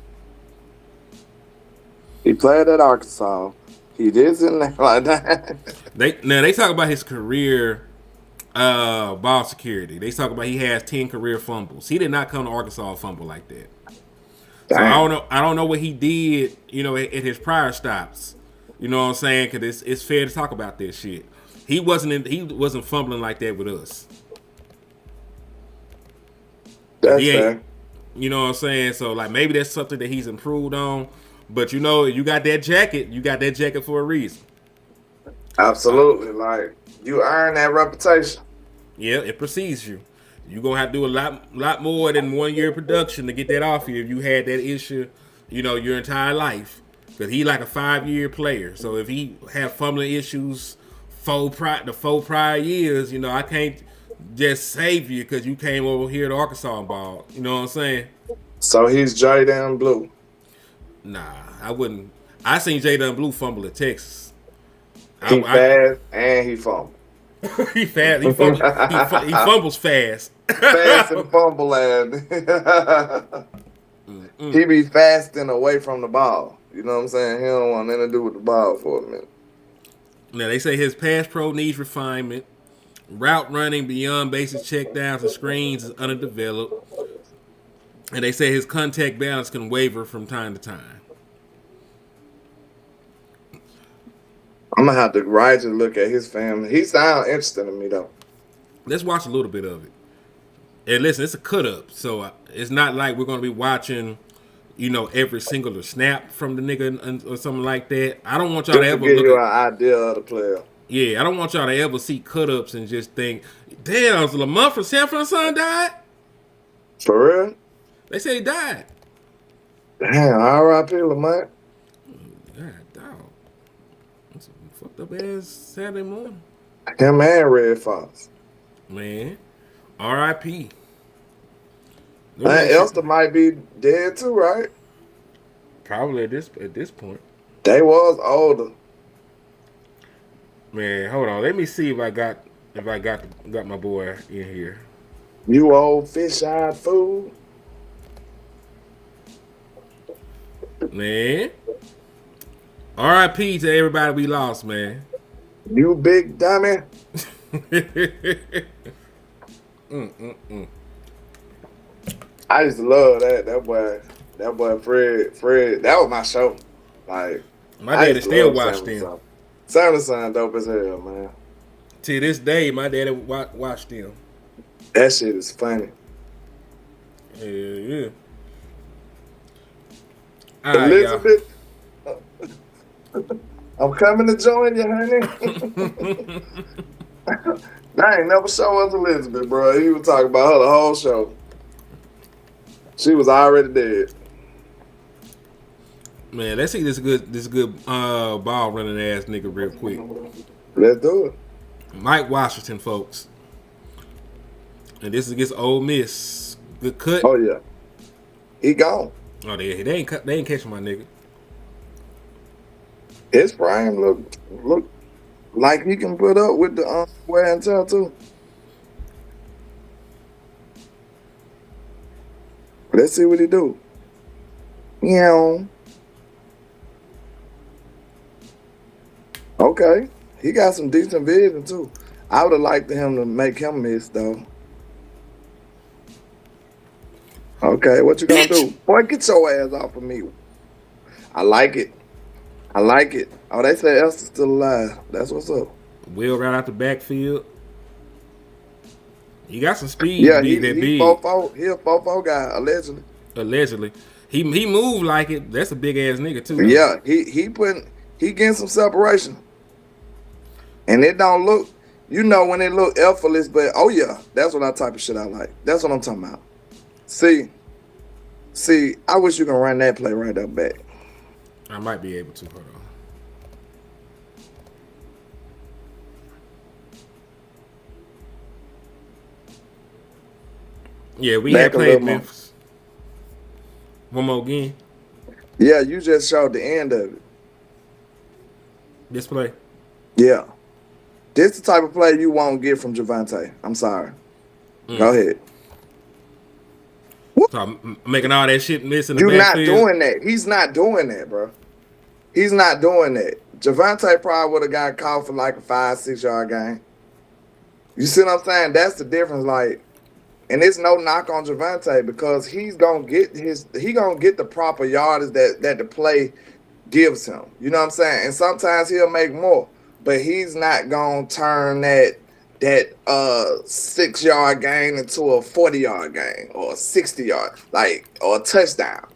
He played at Arkansas. He did something like that. They talk about his career ball security. They talk about he has 10 career fumbles. He did not come to Arkansas a fumble like that. So I don't know what he did, at his prior stops. You know what I'm saying? Because it's fair to talk about this shit. He wasn't fumbling like that with us. That's fair. You know what I'm saying? So like maybe that's something that he's improved on. But you got that jacket. You got that jacket for a reason. Absolutely. Like, you earn that reputation. Yeah, it precedes you. You're going to have to do a lot more than 1 year production to get that off you if you had that issue, your entire life. Because he like a 5-year player. So if he have fumbling issues the 4 prior years, I can't just save you because you came over here to Arkansas and ball. You know what I'm saying? So he's Jaden Blue. Nah, I wouldn't. I seen Jaden Blue fumble at Texas. He fast and he fumble. He fast. He fumbles fast. Fast and fumble and he be fasting away from the ball. You know what I'm saying? He don't want nothing to do with the ball for a minute. Now they say his pass pro needs refinement. Route running beyond basic checkdowns and screens is underdeveloped. And they say his contact balance can waver from time to time. I'm going to have to look at his family. He sounds interesting to me, though. Let's watch a little bit of it. And listen, it's a cut up, so it's not like we're gonna be watching, every single snap from the nigga or something like that. I don't want y'all to Just to ever give look you at. an idea of the player. Yeah, I don't want y'all to ever see cut ups and just think, damn, Lamont from Sanford son died. For real? They say he died. Damn, R.I.P. Lamont. God, dog. That's a fucked up ass Saturday morning. Him and Red Fox. Man, R.I.P. And Elster might be dead too, right? Probably at this point. They was older. Man, hold on. Let me see if I got my boy in here. You old fish-eyed fool. Man. R.I.P. to everybody we lost, man. You big dummy. I used to love that. That boy Fred. That was my show. Like My daddy still watched them. Samuel son dope as hell, man. To this day, my daddy watched them. That shit is funny. Yeah. All right, Elizabeth, I'm coming to join you, honey. I ain't never show us Elizabeth, bro. He was talking about her the whole show. She was already dead. Man, let's see this good ball running ass nigga real quick. Let's do it. Mike Washington, folks. And this is against Ole Miss. Good cut. Oh yeah. He gone. Oh, they ain't catching my nigga. His frame look like he can put up with the wear and tear too. Let's see what he do. Yeah. Okay. He got some decent vision too. I would have liked him to make him miss though. Okay, what you gonna do? Boy, get your ass off of me. I like it. Oh, they say Esther's still alive. That's what's up. Will right out the backfield. He got some speed. Yeah, he he a 4-4 guy, allegedly. Allegedly. He moved like it. That's a big ass nigga too. Though. Yeah, he getting some separation. And it don't look, when it look effortless, but oh yeah, that's what that type of shit I like. That's what I'm talking about. See, I wish you can run that play right up back. I might be able to. Hold on. Yeah, we had played Memphis. One more again. Yeah, you just showed the end of it. This play. Yeah. This the type of play you won't get from Javante. I'm sorry. Go ahead. So I'm making all that shit miss in the You're not backfield. doing that. He's not doing that, bro. He's not doing that. Javante probably would have got caught for like a 5-6 yard game. You see what I'm saying? That's the difference. Like, and it's no knock on Javante because he's gonna get the proper yardage that the play gives him. You know what I'm saying? And sometimes he'll make more, but he's not gonna turn that 6 yard gain into a 40 yard gain or a 60 yard, or a touchdown.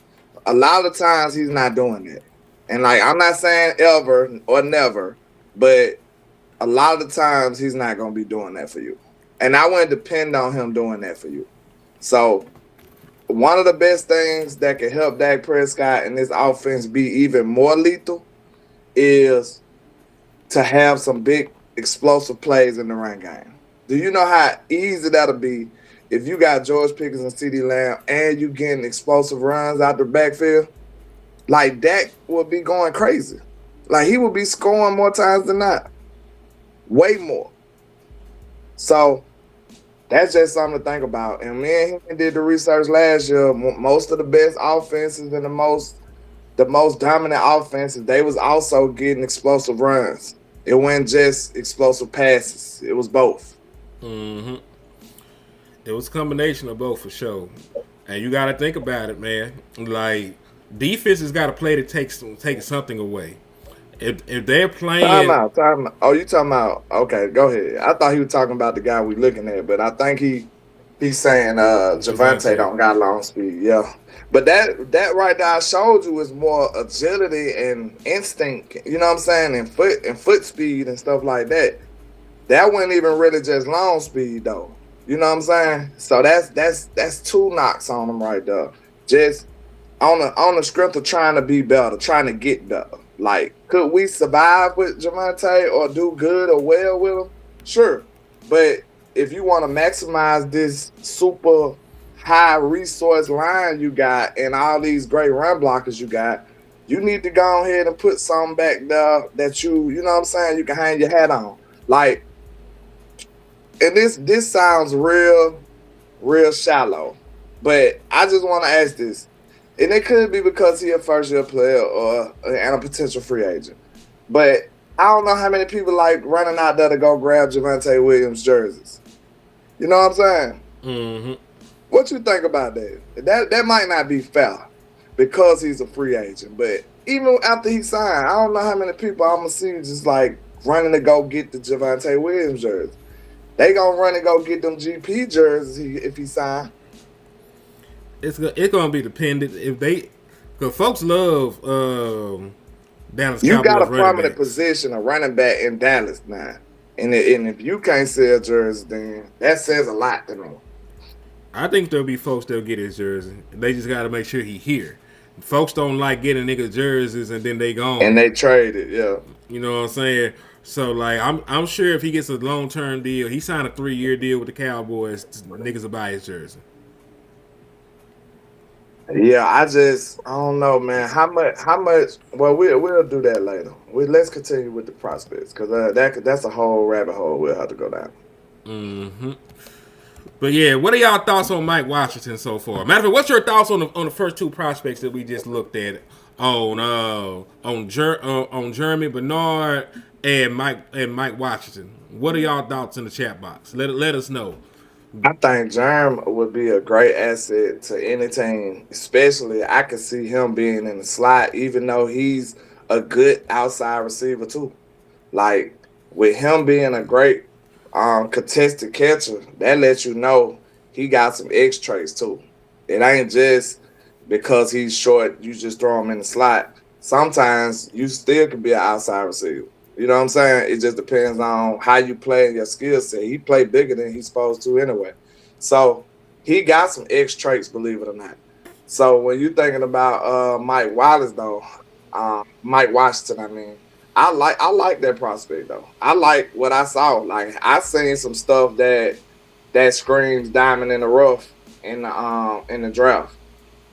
A lot of times he's not doing that. And I'm not saying ever or never, but a lot of the times he's not gonna be doing that for you. And I wouldn't depend on him doing that for you. So one of the best things that can help Dak Prescott and this offense be even more lethal is to have some big explosive plays in the run game. Do you know how easy that'll be if you got George Pickens and CeeDee Lamb and you getting explosive runs out the backfield? Like, Dak will be going crazy. Like, he will be scoring more times than not. Way more. So that's just something to think about. And me and him did the research last year. Most of the best offenses and the most dominant offenses, they was also getting explosive runs. It wasn't just explosive passes. It was both. Mm-hmm. It was a combination of both for sure. And you got to think about it, man. Like, defense has got to play to take something away. If they're playing... Time out. Oh, you talking about... Okay, go ahead. I thought he was talking about the guy we looking at, but I think he He's saying Javante don't got long speed, yeah. But that right there I showed you is more agility and instinct, you know what I'm saying, and foot speed and stuff like that. That wasn't even really just long speed though. You know what I'm saying? So that's 2 knocks on him right there. Just on the strength of trying to be better, trying to get better. Like, could we survive with Javante or do good or well with him? Sure. But if you want to maximize this super high resource line you got and all these great run blockers you got, you need to go ahead and put something back there that you know what I'm saying, you can hang your hat on. Like, and this sounds real shallow, but I just want to ask this. And it could be because he's a first-year player and a potential free agent. But I don't know how many people like running out there to go grab Javante Williams jerseys. You know what I'm saying? Mm-hmm. What you think about that? That might not be fair because he's a free agent. But even after he signed, I don't know how many people I'm going to see just like running to go get the Javante Williams jersey. They going to run and go get them GP jerseys if he signed. It's gonna be dependent if they, because folks love Dallas Cowboys. You got a prominent backs. position of running back in Dallas now, and if you can't sell jerseys, then that says a lot to me. I think there'll be folks that'll get his jersey. They just got to make sure he here. Folks don't like getting niggas jerseys and then they gone and they trade it. Yeah, you know what I'm saying. So like I'm sure if he gets a long-term deal, he signed a 3-year deal with the Cowboys, niggas will buy his jersey. Yeah, I don't know, man. How much? Well, we'll do that later. Let's continue with the prospects because that's a whole rabbit hole we'll have to go down. Mm-hmm. But yeah, what are y'all thoughts on Mike Washington so far? Matter of fact, what's your thoughts on the first 2 prospects that we just looked at on Jeremy Bernard and Mike Washington? What are y'all thoughts in the chat box? Let us know. I think Jerm would be a great asset to any team, especially I could see him being in the slot, even though he's a good outside receiver too. Like, with him being a great contested catcher, that lets you know he got some X traits too. It ain't just because he's short, you just throw him in the slot. Sometimes you still can be an outside receiver. You know what I'm saying? It just depends on how you play and your skill set. He played bigger than he's supposed to anyway. So he got some X traits, believe it or not. So when you're thinking about Mike Washington, I mean, I like that prospect though. I like what I saw. Like, I seen some stuff that screams diamond in the rough in the draft.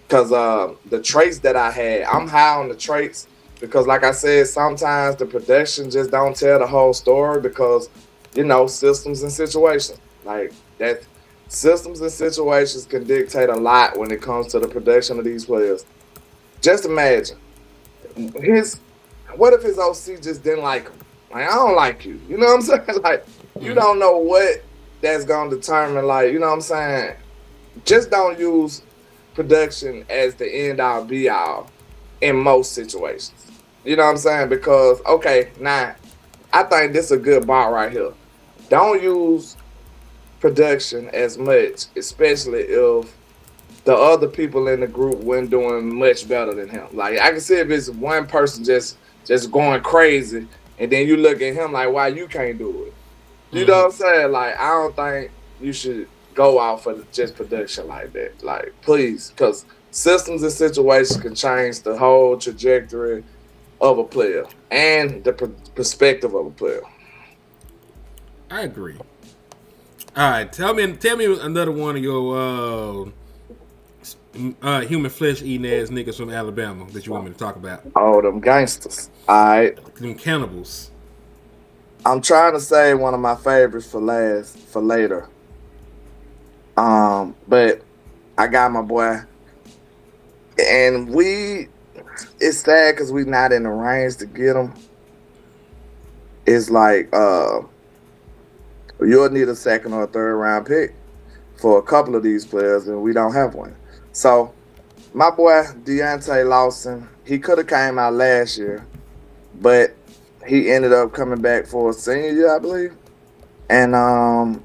Because the traits that I had, I'm high on the traits. Because like I said, sometimes the production just don't tell the whole story because, you know, systems and situations. Like, that systems and situations can dictate a lot when it comes to the production of these players. Just imagine. What if his OC just didn't like him? Like, I don't like you. You know what I'm saying? Like, you don't know what that's going to determine. Like, you know what I'm saying? Just don't use production as the end-all, be-all in most situations. You know what I'm saying? Because, okay, now, I think this is a good bar right here. Don't use production as much, especially if the other people in the group weren't doing much better than him. Like, I can see if it's one person just going crazy, and then you look at him like, why you can't do it? You know what I'm saying? Like, I don't think you should go out for just production like that. Like, please, because systems and situations can change the whole trajectory of a player and the perspective of a player. I agree. All right, tell me another one of your human flesh eating ass niggas from Alabama that you want me to talk about. Oh, them gangsters. All right. Them cannibals. I'm trying to say one of my favorites for later. But I got my boy. And it's sad because we not in the range to get him. It's like you'll need a second or a third round pick for a couple of these players, and we don't have one. So my boy Deontay Lawson, he could have came out last year, but he ended up coming back for a senior year, I believe. And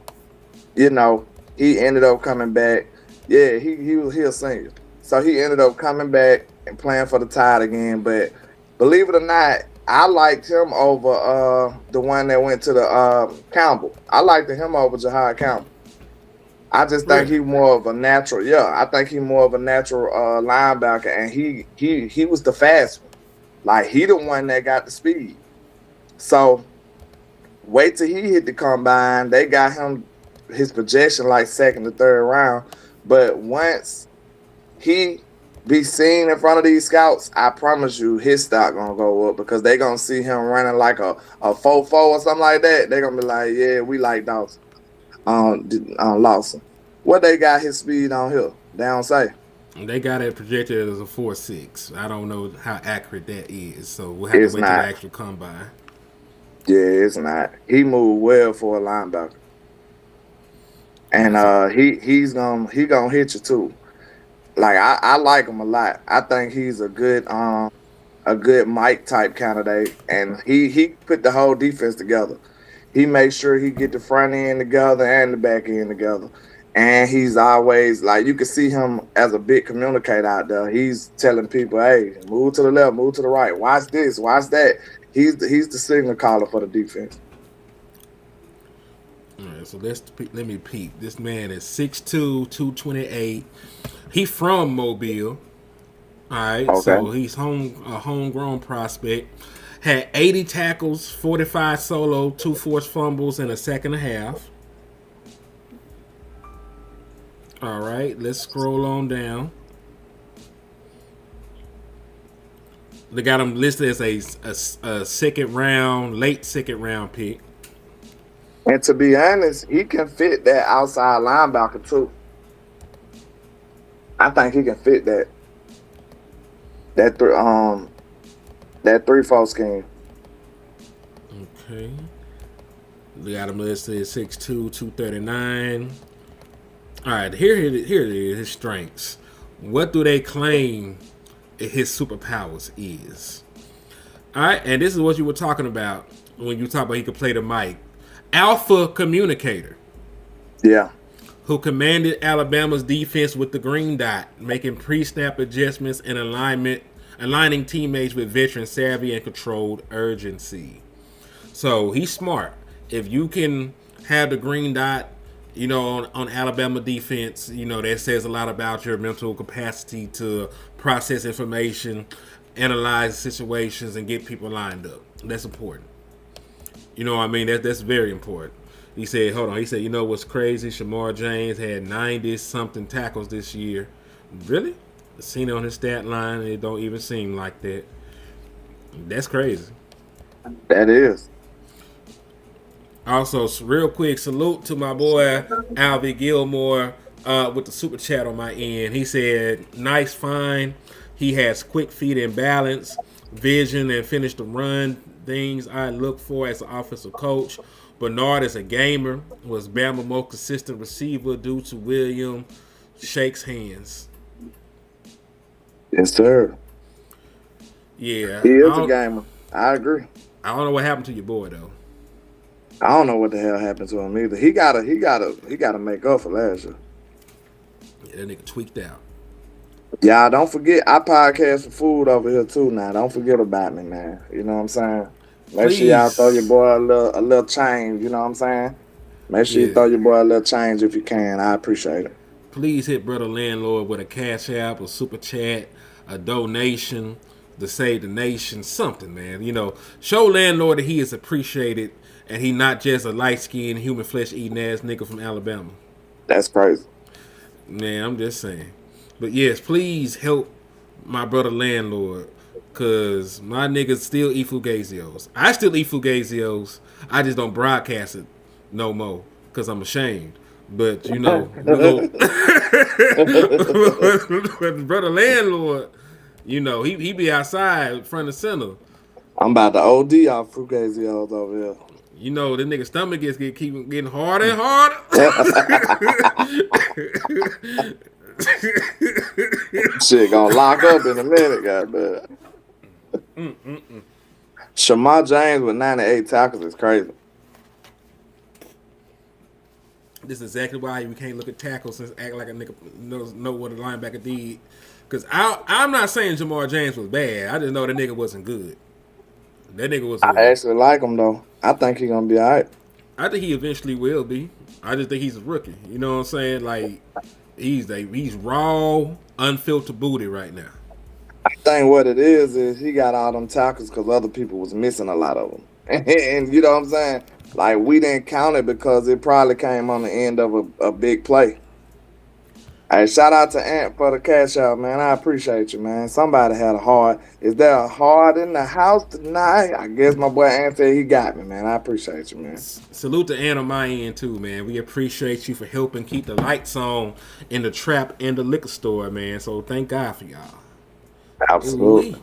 you know, he ended up coming back. Yeah, he was a senior. So he ended up coming back and playing for the Tide again. But believe it or not, I liked him over the one that went to the Campbell. I liked him over Jahad Campbell. I just think Really? he more of a natural. Yeah, I think he more of a natural linebacker, and he was the fast one. Like he the one that got the speed. So wait till he hit the combine. They got him his projection like second to third round. But once he be seen in front of these scouts, I promise you his stock gonna go up because they gonna see him running like a 4-4 or something like that. They gonna be like, yeah, we like Dawson. Lawson. What they got his speed on here? They don't say. They got it projected as a 4.6. I don't know how accurate that is, so we'll have It's to wait till the not. actual combine. Yeah, it's not. He moved well for a linebacker. And he's gonna hit you too. Like I like him a lot. I think he's a good Mike type candidate, and he put the whole defense together. He makes sure he get the front end together and the back end together. And he's always like you can see him as a big communicator out there. He's telling people, "Hey, move to the left, move to the right. Watch this, watch that." He's the signal caller for the defense. All right, so let me peep. This man is 6'2", 228. He from Mobile. All right, Okay. so he's a homegrown prospect. Had 80 tackles, 45 solo, 2 forced fumbles, and a sack and a half. All right, let's scroll on down. They got him listed as a second round, late second round pick. And to be honest, he can fit that outside linebacker too. I think he can fit that 3-4 scheme. Okay. They got him listed as 6'2", 239. All right, here it is, his strengths. What do they claim his superpowers is? All right, and this is what you were talking about when you talk about he could play the mic. Alpha communicator Yeah. who commanded Alabama's defense with the green dot, making pre-snap adjustments and aligning teammates with veteran savvy and controlled urgency. So he's smart. If you can have the green dot, on Alabama defense, that says a lot about your mental capacity to process information, analyze situations, and get people lined up. That's important. You know what I mean? That's very important. He said, hold on. He said, what's crazy? Shamar James had 90-something tackles this year. Really? Seen it on his stat line. It don't even seem like that. That's crazy. That is. Also, real quick, salute to my boy, Alvy Gilmore, with the super chat on my end. He said, nice find. He has quick feet and balance, vision, and finish the run. Things I look for as an offensive coach. Bernard is a gamer, was Bama's most consistent receiver due to William shakes hands. Yes, sir. Yeah. He is a gamer. I agree. I don't know what happened to your boy though. I don't know what the hell happened to him either. He gotta make up for last year. Yeah, that nigga tweaked out. Yeah, don't forget I podcast for food over here too now. Don't forget about me, man. You know what I'm saying? Make sure y'all throw your boy a little change, you know what I'm saying? Make sure you throw your boy a little change if you can. I appreciate it. Please hit Brother Landlord with a cash app, a super chat, a donation to save the nation, something, man. Show Landlord that he is appreciated and he not just a light-skinned, human flesh-eating ass nigga from Alabama. That's crazy. Man, I'm just saying. But yes, please help my brother Landlord. Cause my niggas still eat fugazios. I still eat fugazios. I just don't broadcast it no more. Cause I'm ashamed. But we go brother Landlord, he be outside front and center. I'm about to OD off fugazios over here. The nigga stomach keep getting harder and harder. Shit gonna lock up in a minute, goddamn. Shamar James with 98 tackles is crazy. This is exactly why we can't look at tackles and act like a nigga know what a linebacker did. Because I'm not saying Jamar James was bad. I just know the nigga wasn't good. That nigga was. I actually like him though. I think he's gonna be all right. I think he eventually will be. I just think he's a rookie. You know what I'm saying? Like he's raw, unfiltered booty right now. I think what it is he got all them tackles because other people was missing a lot of them, and you know what I'm saying. Like we didn't count it because it probably came on the end of a big play. Hey, shout out to Ant for the cash out, man. I appreciate you, man. Somebody had a heart. Is there a heart in the house tonight? I guess my boy Ant said he got me, man. I appreciate you, man. Salute to Ant on my end too, man. We appreciate you for helping keep the lights on in the trap and the liquor store, man. So thank God for y'all. Absolutely. All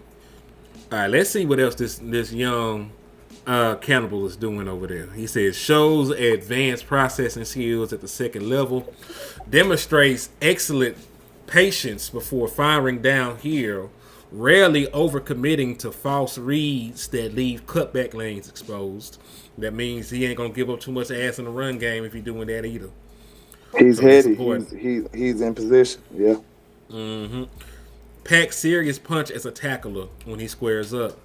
right, let's see what else this young cannibal is doing over there. He says shows advanced processing skills at the second level, demonstrates excellent patience before firing downhill, rarely overcommitting to false reads that leave cutback lanes exposed. That means he ain't gonna give up too much ass in the run game if he's doing that either. He's heady. He's in position. Yeah. Mm-hmm. Packs serious punch as a tackler when he squares up,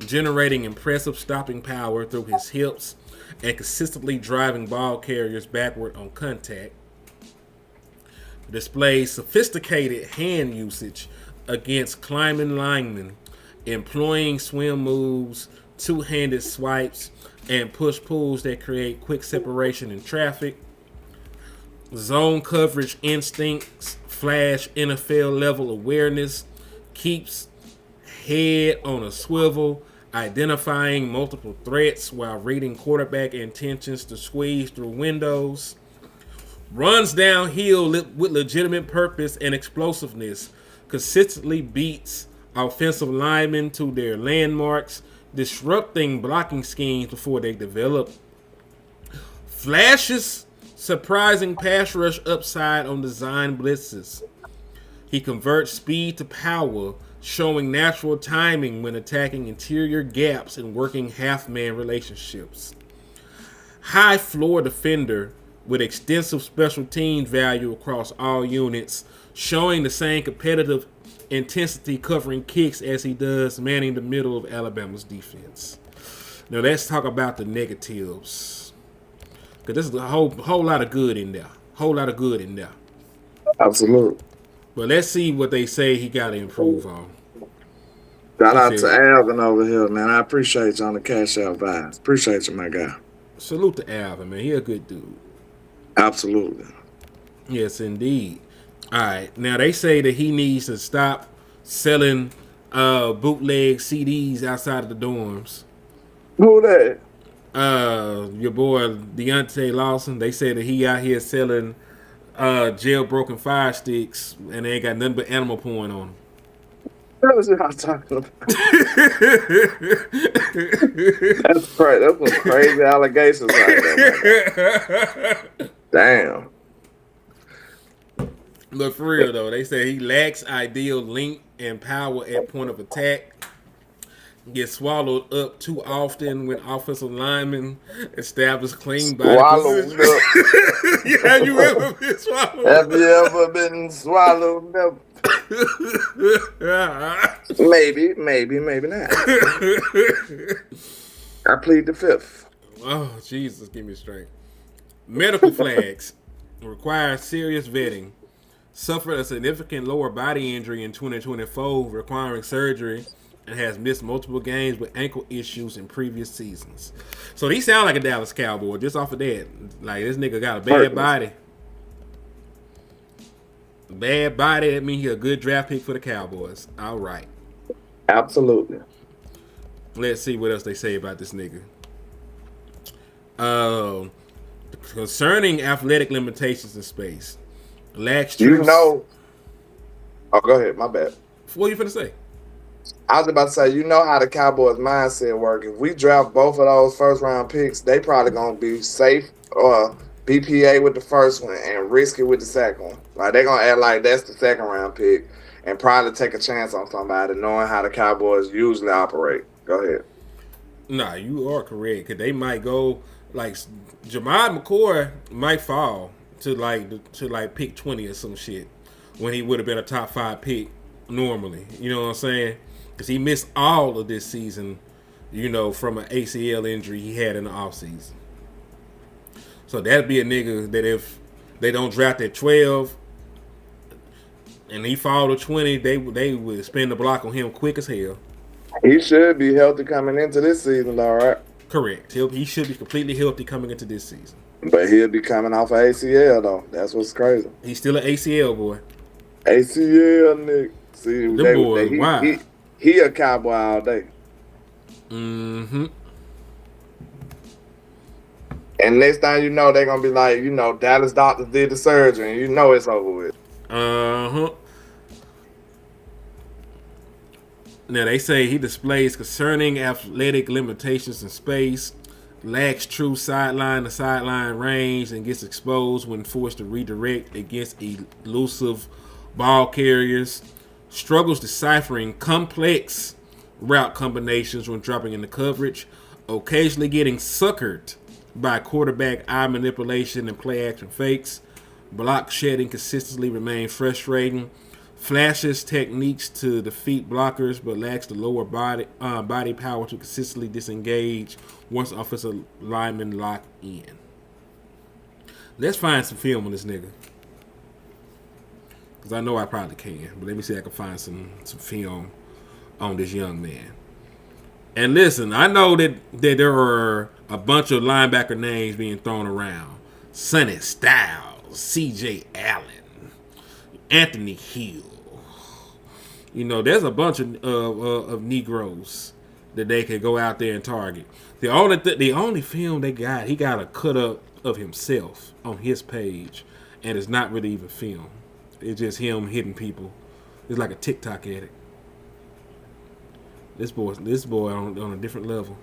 generating impressive stopping power through his hips and consistently driving ball carriers backward on contact. Displays sophisticated hand usage against climbing linemen, employing swim moves, two-handed swipes, and push-pulls that create quick separation in traffic. Zone coverage instincts flash NFL level awareness, keeps head on a swivel, identifying multiple threats while reading quarterback intentions to squeeze through windows. Runs downhill with legitimate purpose and explosiveness, consistently beats offensive linemen to their landmarks, disrupting blocking schemes before they develop. Flashes surprising pass rush upside on design blitzes. He converts speed to power, showing natural timing when attacking interior gaps and working half-man relationships. High floor defender with extensive special teams value across all units, showing the same competitive intensity covering kicks as he does manning the middle of Alabama's defense. Now let's talk about the negatives, because there's a whole lot of good in there. Absolutely. But let's see what they say he got to improve on. Shout out to Alvin over here, man. I appreciate you on the cash out vibes. Appreciate you, my guy. Salute to Alvin, man. He a good dude. Absolutely. Yes, indeed. All right. Now, they say that he needs to stop selling bootleg CDs outside of the dorms. Who that? Your boy Deontay Lawson. They say that he out here selling jailbroken fire sticks and they ain't got nothing but animal porn on them. That was what I was talking about. That's crazy. That's some crazy allegations right there. Damn. But for real though, they say he lacks ideal length and power at point of attack. Gets swallowed up too often when offensive linemen establish clean body swallowed position. Up. Have you ever been swallowed? Have you ever been swallowed up? Maybe not. I plead the fifth. Oh, Jesus, give me strength. Medical flags require serious vetting. Suffered a significant lower body injury in 2024, requiring surgery, and has missed multiple games with ankle issues in previous seasons. So he sound like a Dallas Cowboy just off of that. Like, this nigga got a bad body. Bad body, that means he a good draft pick for the Cowboys. All right. Absolutely. Let's see what else they say about this nigga. Concerning athletic limitations in space. Lacks you know. Oh, go ahead. My bad. What are you finna say? I was about to say, you know how the Cowboys' mindset work. If we draft both of those first-round picks, they probably going to be safe or BPA with the first one and risk it with the second one. Like, they're going to act like that's the second-round pick and probably take a chance on somebody knowing how the Cowboys usually operate. Go ahead. Nah, you are correct. Because they might go like Jamad McCoy might fall to pick 20 or some shit when he would have been a top 5 pick normally. You know what I'm saying? Because he missed all of this season, from an ACL injury he had in the offseason. So that'd be a nigga that if they don't draft at 12 and he fall to 20, they would spin the block on him quick as hell. He should be healthy coming into this season, all right. Correct. He should be completely healthy coming into this season. But he'll be coming off of ACL though. That's what's crazy. He's still an ACL boy. ACL nigga. See, wow. He a Cowboy all day. Mm-hmm. And next time you know, they're gonna be like, Dallas doctors did the surgery, and it's over with. Uh-huh. Now they say he displays concerning athletic limitations in space, lacks true sideline to sideline range, and gets exposed when forced to redirect against elusive ball carriers. Struggles deciphering complex route combinations when dropping into coverage, occasionally getting suckered by quarterback eye manipulation and play action fakes. Block shedding consistently remains frustrating. Flashes techniques to defeat blockers, but lacks the lower body power to consistently disengage once offensive linemen lock in. Let's find some film on this nigga, because I know I probably can. But let me see if I can find some film on this young man. And listen, I know that there are a bunch of linebacker names being thrown around. Sonny Styles, C.J. Allen, Anthony Hill. There's a bunch of Negroes that they can go out there and target. The only film they got, he got a cut up of himself on his page, and it's not really even film. It's just him hitting people. It's like a TikTok addict. This boy on a different level.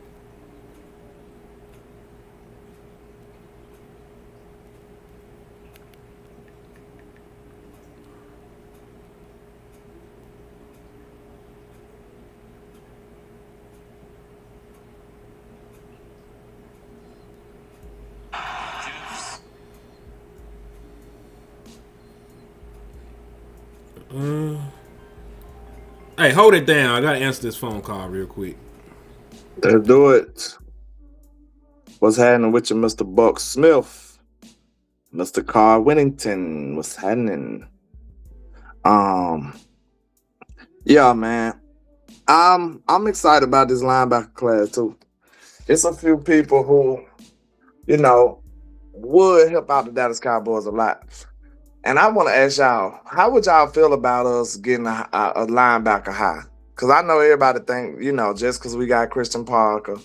Hey, hold it down. I gotta answer this phone call real quick. Let's do it. What's happening with you, Mr. Buck Smith? Mr. Carl Winnington, what's happening? Yeah, man. I'm excited about this linebacker class too. It's a few people who, would help out the Dallas Cowboys a lot. And I want to ask y'all, how would y'all feel about us getting a linebacker high? Because I know everybody think, just because we got Christian Parker,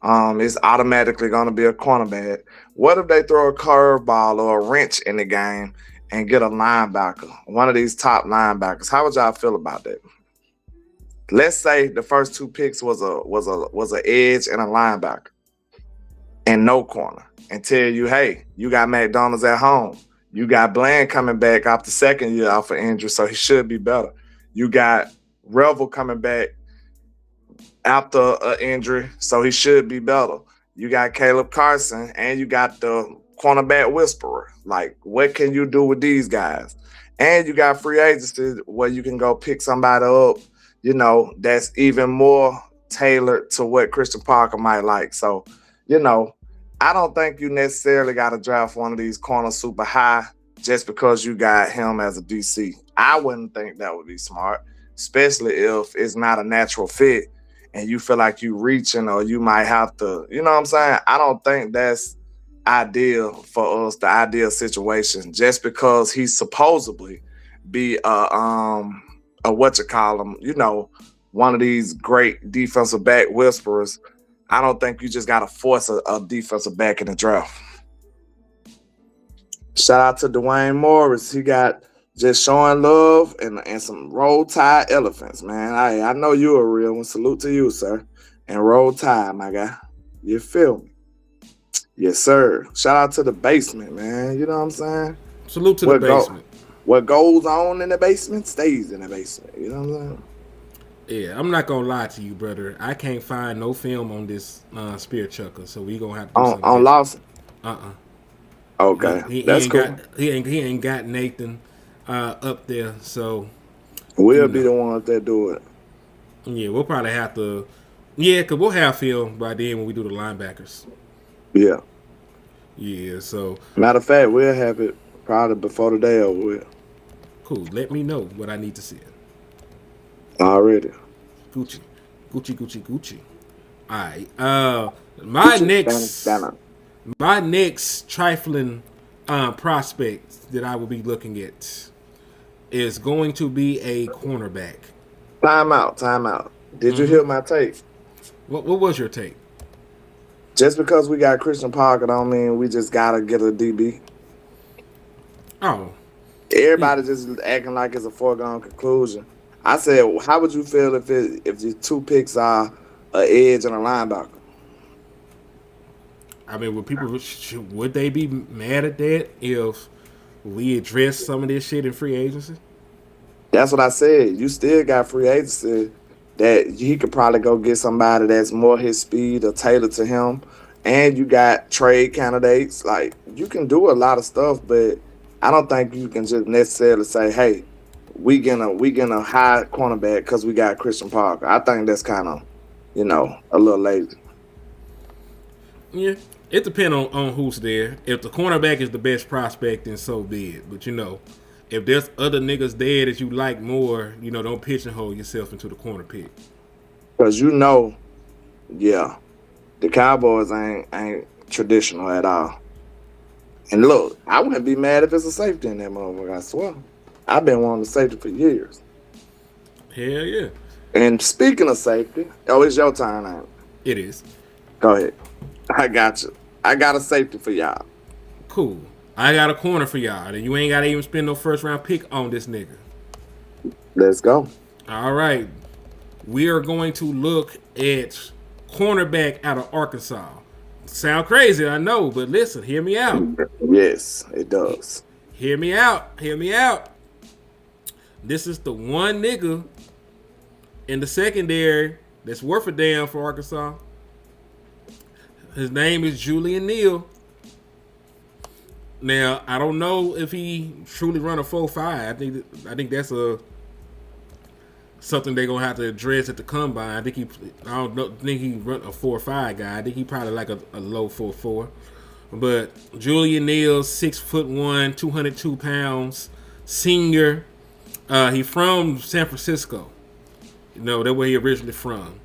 it's automatically going to be a cornerback. What if they throw a curveball or a wrench in the game and get a linebacker, one of these top linebackers? How would y'all feel about that? Let's say the first 2 picks was an edge and a linebacker and no corner, and tell you, hey, you got McDonald's at home. You got Bland coming back off the second year off of injury, so he should be better. You got Revel coming back after an injury, so he should be better. You got Caleb Carson, and you got the cornerback whisperer. Like, what can you do with these guys? And you got free agency where you can go pick somebody up, that's even more tailored to what Christian Parker might like. So, I don't think you necessarily got to draft one of these corners super high just because you got him as a DC. I wouldn't think that would be smart, especially if it's not a natural fit and you feel like you reaching or you might have to, you know what I'm saying? I don't think that's ideal for us, the ideal situation, just because he's supposedly be one of these great defensive back whisperers. I don't think you just got to force a defensive back in the draft. Shout out to Dwayne Morris. He got just showing love and some Roll Tide elephants, man. I know you're a real one. Salute to you, sir. And Roll Tide, my guy. You feel me? Yes, sir. Shout out to the basement, man. You know what I'm saying? Salute to the basement. What goes on in the basement stays in the basement. You know what I'm saying? Yeah, I'm not gonna lie to you, brother. I can't find no film on this spear chucker, so we gonna have to do something On different. Lawson. Uh-uh. Okay, He that's ain't cool. he ain't got Nathan up there. So We'll you be know, the ones that do it. yeah, we'll probably have to. Yeah, cause we'll have film by then when we do the linebackers. Yeah. Yeah, so Matter of fact, we'll have it probably before the day over with. cool. Let me know what I need to see. Already. Gucci, Gucci, Gucci, Gucci. All right. My next trifling prospect that I will be looking at is going to be a cornerback. Time out. Did you Mm-hmm. hear my take? What was your take? Just because we got Christian Parker don't mean we just gotta get a DB. Oh, Everybody just acting like it's a foregone conclusion. I said, how would you feel if the two picks are an edge and a linebacker? I mean, would they be mad at that if we address some of this shit in free agency? That's what I said. You still got free agency that he could probably go get somebody that's more his speed or tailored to him. And you got trade candidates. Like, you can do a lot of stuff, but I don't think you can just necessarily say, hey, we gonna hire cornerback because we got Christian Parker. I think that's kind of, a little lazy. Yeah, it depends on who's there. If the cornerback is the best prospect, then so be it. But if there's other niggas there that you like more, don't pigeonhole yourself into the corner pick. Because yeah, the Cowboys ain't traditional at all. And look, I wouldn't be mad if it's a safety in that motherfucker, I swear. I've been wanting a safety for years. Hell yeah. And speaking of safety, it's your turn, ain't it? It is. Go ahead. I got you. I got a safety for y'all. Cool. I got a corner for y'all. And you ain't got to even spend no first round pick on this nigga. Let's go. All right. We are going to look at cornerback out of Arkansas. Sound crazy, I know, but listen, hear me out. Yes, it does. Hear me out. Hear me out. This is the one nigga in the secondary that's worth a damn for Arkansas. His name is Julian Neal. Now, I don't know if he truly run a 4.5. I think that's something they're gonna have to address at the combine. I don't think he run a 4.5 guy. I think he probably like a low 4.4. But Julian Neal, 6'1", 202 pounds, senior. He from San Francisco. That's where he originally from.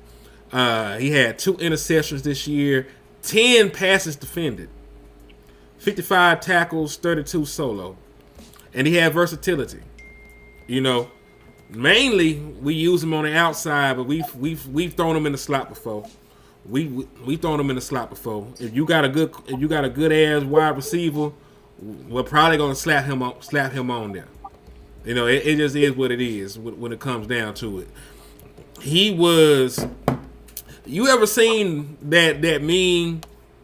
He had 2 interceptions this year, 10 passes defended, 55 tackles, 32 solo, and he had versatility. Mainly we use him on the outside, but we've thrown him in the slot before. We've thrown him in the slot before. If you got a good ass wide receiver, we're probably gonna slap him on there. It just is what it is when it comes down to it. He was. You ever seen that meme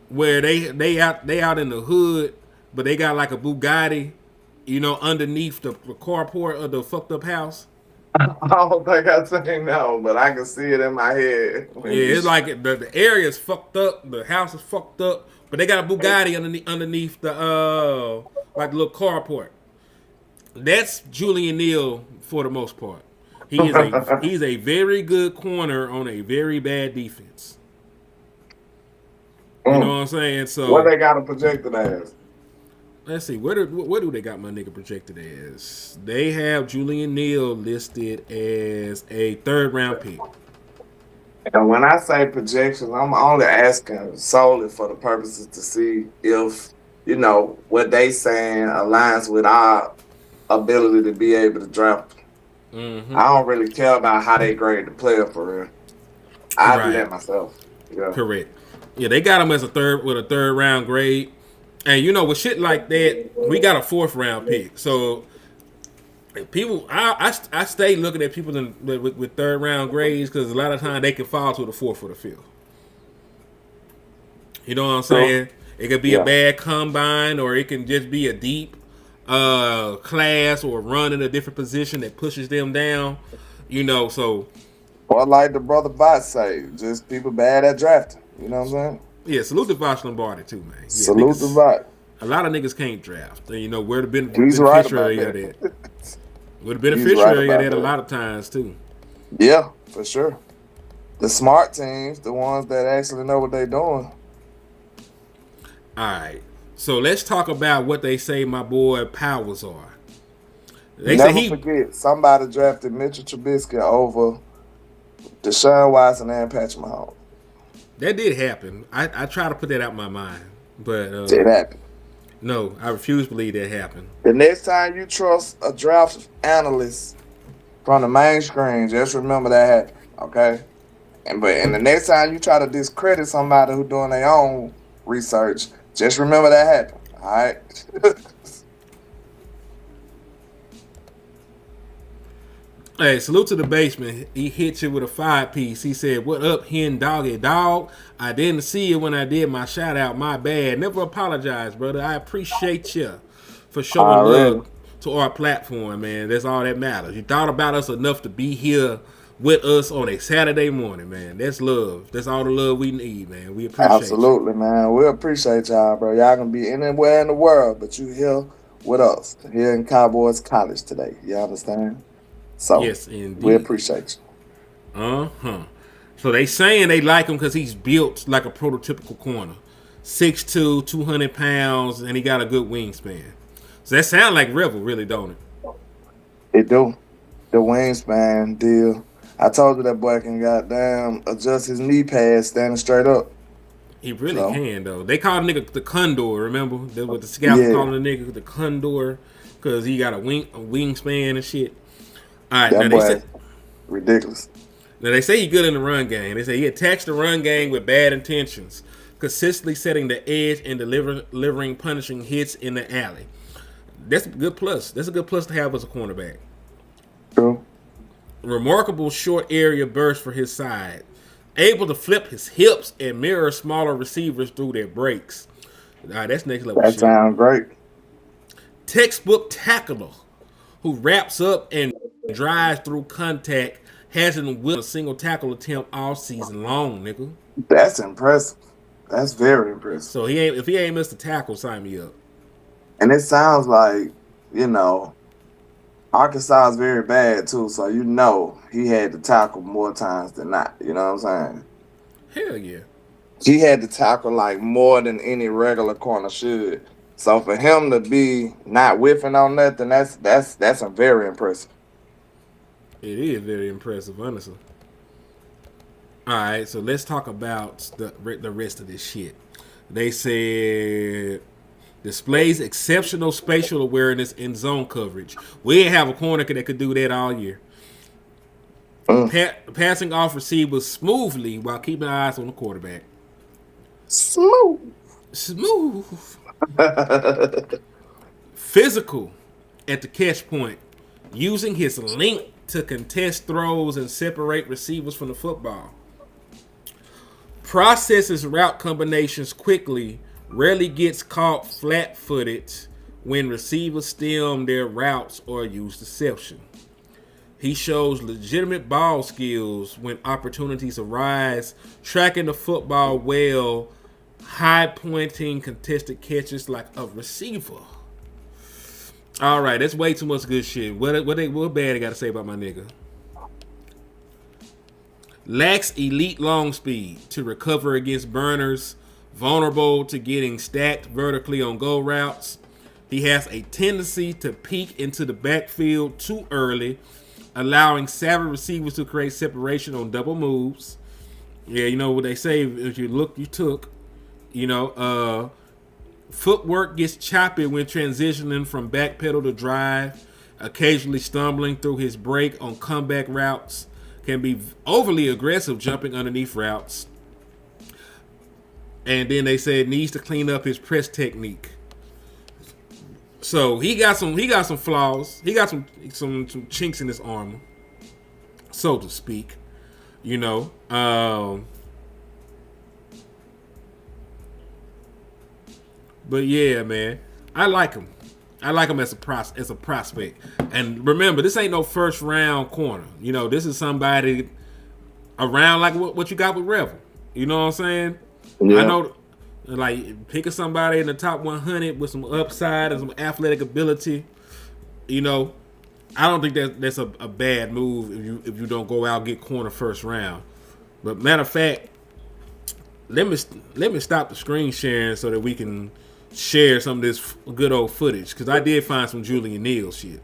where they out in the hood, but they got like a Bugatti, underneath the carport of the fucked up house? I don't think I've seen that one, but I can see it in my head. Yeah, it's like the area is fucked up, the house is fucked up, but they got a Bugatti underneath the like the little carport. That's Julian Neal for the most part. He's a very good corner on a very bad defense. You know what I'm saying? So what they got him projected as? Let's see. What do they got my nigga projected as? They have Julian Neal listed as a 3rd round pick. And when I say projections, I'm only asking solely for the purposes to see if, what they saying aligns with our ability to be able to draft. Mm-hmm. I don't really care about how they grade the player for real. I do that myself. Yeah. Correct. Yeah, they got him as a 3rd round grade. And with shit like that, we got a 4th round pick. So people, I stay looking at people with 3rd round grades because a lot of times they can fall to the 4th or the 5th. You know what I'm saying? It could be a bad combine, or it can just be a deep class or run in a different position that pushes them down. So Or like the brother Bot say, just people bad at drafting. You know what I'm saying? Yeah, salute to Vosh Lombardi too, man. Yeah, Salute the niggas, Bot. a lot of niggas can't draft. And, you know, we're the He's right about beneficiary of that. that. We're the He's right beneficiary of about that a that. lot of times too. Yeah, for sure. The smart teams, the ones that actually know what they're doing. All right. So let's talk about what they say my boy powers are. They say Never forget, somebody drafted Mitchell Trubisky over Deshaun Watson and Patrick Mahomes. that did happen. I try to put that out my mind, but It happened. no, I refuse to believe that happened. The next time you trust a draft analyst from the main screen, just remember that happened, okay? And the next time you try to discredit somebody who doing their own research, just remember that happened. All right. Hey, salute to the basement. He hit you with a 5-piece. He said, "What up, hen doggy dog? I didn't see you when I did my shout out. My bad. Never apologize, brother. I appreciate you for showing love to our platform, man. That's all that matters. You thought about us enough to be here with us on a Saturday morning, man. That's love. That's all the love we need, man. We appreciate Absolutely, man. We appreciate y'all, bro. Y'all can be anywhere in the world, but you here with us here in Cowboys College today. You understand? So Yes, indeed. we appreciate you. So they saying they like him because he's built like a prototypical corner. 6'2", 200 pounds, and he got a good wingspan. So that sounds like Rebel, really, don't it? It do. The wingspan deal. I told you that boy can goddamn adjust his knee pads standing straight up. He really can, though. They call the nigga the Condor, remember? That's what the scouts calling the nigga the Condor because he got a wingspan and shit. All right, That now boy, they say, ridiculous. now they say he's good in the run game. They say he attacks the run game with bad intentions, consistently setting the edge and delivering punishing hits in the alley. That's a good plus. That's a good plus to have as a cornerback. True. Remarkable short area burst for his side. Able to flip his hips and mirror smaller receivers through their breaks. All right, that's next level That shit. sounds great. Textbook tackler who wraps up and drives through contact, hasn't won a single tackle attempt all season long, nigga. That's impressive. That's very impressive. So if he ain't missed a tackle, sign me up. And it sounds like, Arkansas is very bad too, so he had to tackle more times than not. You know what I'm saying? Hell yeah. He had to tackle like more than any regular corner should. So for him to be not whiffing on nothing, that's a very impressive. It is very impressive, honestly. All right, so let's talk about the rest of this shit. They said displays exceptional spatial awareness in zone coverage. We didn't have a corner that could do that all year. Passing off receivers smoothly while keeping eyes on the quarterback. Smooth. Physical at the catch point, using his length to contest throws and separate receivers from the football. Processes route combinations quickly, rarely gets caught flat-footed when receivers stem their routes or use deception. He shows legitimate ball skills when opportunities arise, tracking the football well, high-pointing contested catches like a receiver. All right, that's way too much good shit. What bad they got to say about my nigga? Lacks elite long speed to recover against burners, vulnerable to getting stacked vertically on go routes. He has a tendency to peek into the backfield too early, allowing savvy receivers to create separation on double moves. Yeah, you know what they say, if you look, you took. Footwork gets choppy when transitioning from back pedal to drive, occasionally stumbling through his break on comeback routes, can be overly aggressive jumping underneath routes. And then they said needs to clean up his press technique. So he got some flaws. He got some chinks in his armor, so to speak. But yeah, man, I like him. I like him as a prospect. And remember, this ain't no first round corner. This is somebody around like what you got with Revel. You know what I'm saying? Yeah. I know, like picking somebody in the top 100 with some upside and some athletic ability. You know, I don't think that's a bad move if you don't go out and get corner first round. But matter of fact, let me stop the screen sharing so that we can share some of this good old footage because I did find some Julian Neal shit.